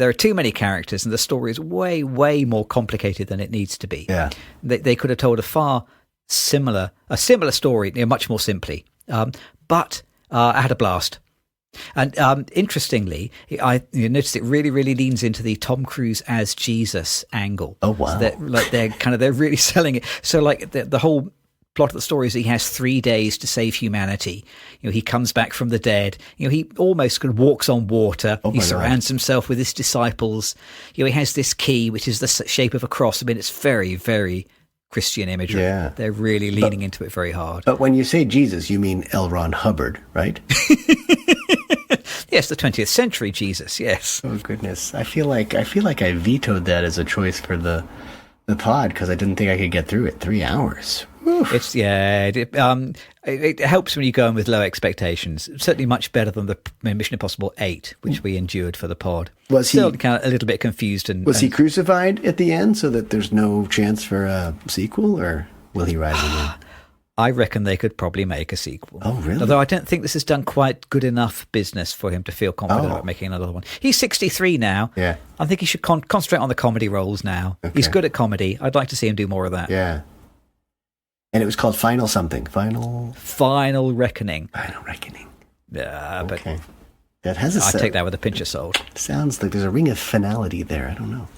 are too many characters, and the story is way, way more complicated than it needs to be. Yeah, they could have told a similar story, much more simply. But I had a blast. And interestingly, I noticed it really, really leans into the Tom Cruise as Jesus angle. Oh wow! So they're really selling it. So like the whole plot of the story is he has 3 days to save humanity. He comes back from the dead. He almost kind of walks on water. He surrounds himself with his disciples. He has this key, which is the shape of a cross. I mean, it's very, very Christian imagery. Yeah. They're really leaning into it very hard. But when you say Jesus, you mean L. Ron Hubbard, right? Yes, the 20th century Jesus. Yes. Oh goodness, I feel like I vetoed that as a choice for the pod because I didn't think I could get through it. 3 hours. It's it helps when you go in with low expectations. Certainly much better than the Mission Impossible 8, which we endured for the pod. Was he still kind of a little bit confused? Was he crucified at the end so that there's no chance for a sequel, or will he rise again? I reckon they could probably make a sequel. Oh, really? Although I don't think this has done quite good enough business for him to feel confident about making another one. He's 63 now. Yeah. I think he should concentrate on the comedy roles now. Okay. He's good at comedy. I'd like to see him do more of that. Yeah. And it was called Final Reckoning. Final Reckoning. Yeah, okay. But that has I take that with a pinch of salt. Sounds like there's a ring of finality there. I don't know.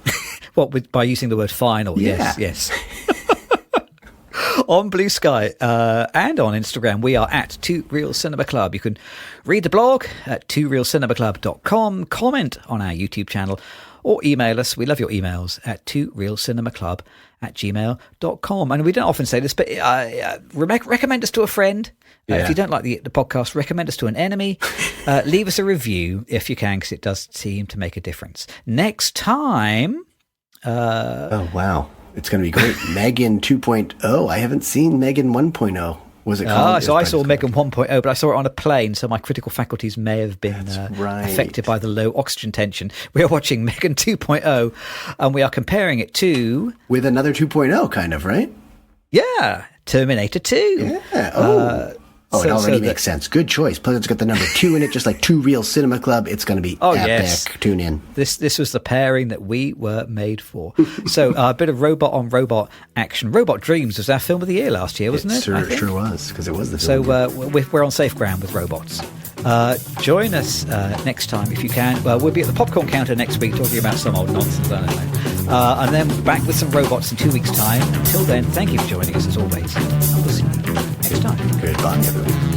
What, by using the word final? Yeah. Yes. On Blue Sky and on Instagram, we are at 2 Real Cinema Club. You can read the blog at 2realcinemaclub.com, comment on our YouTube channel, or email us. We love your emails at 2realcinemaclub@gmail.com. And we don't often say this, but recommend us to a friend. If you don't like the podcast, recommend us to an enemy. Leave us a review if you can, because it does seem to make a difference. Next time... oh, wow. It's going to be great. Megan 2.0. I haven't seen Megan 1.0. Was it called? So I saw Megan 1.0, but I saw it on a plane, so my critical faculties may have been affected by the low oxygen tension. We are watching Megan 2.0, and we are comparing it to... With another 2.0, kind of, right? Yeah, Terminator 2. Yeah, it already makes sense. Good choice. Plus, it's got the number 2 in it, just like Two Real Cinema Club. It's going to be epic. Yes. Tune in. This was the pairing that we were made for. So a bit of robot-on-robot action. Robot Dreams was our film of the year last year, wasn't it? It sure was, because it was the film. So we're on safe ground with robots. Join us next time if you can. We'll be at the popcorn counter next week talking about some old nonsense, I don't know. And then back with some robots in 2 weeks' time. Until then, thank you for joining us as always. And we'll see you next time. Goodbye, everyone.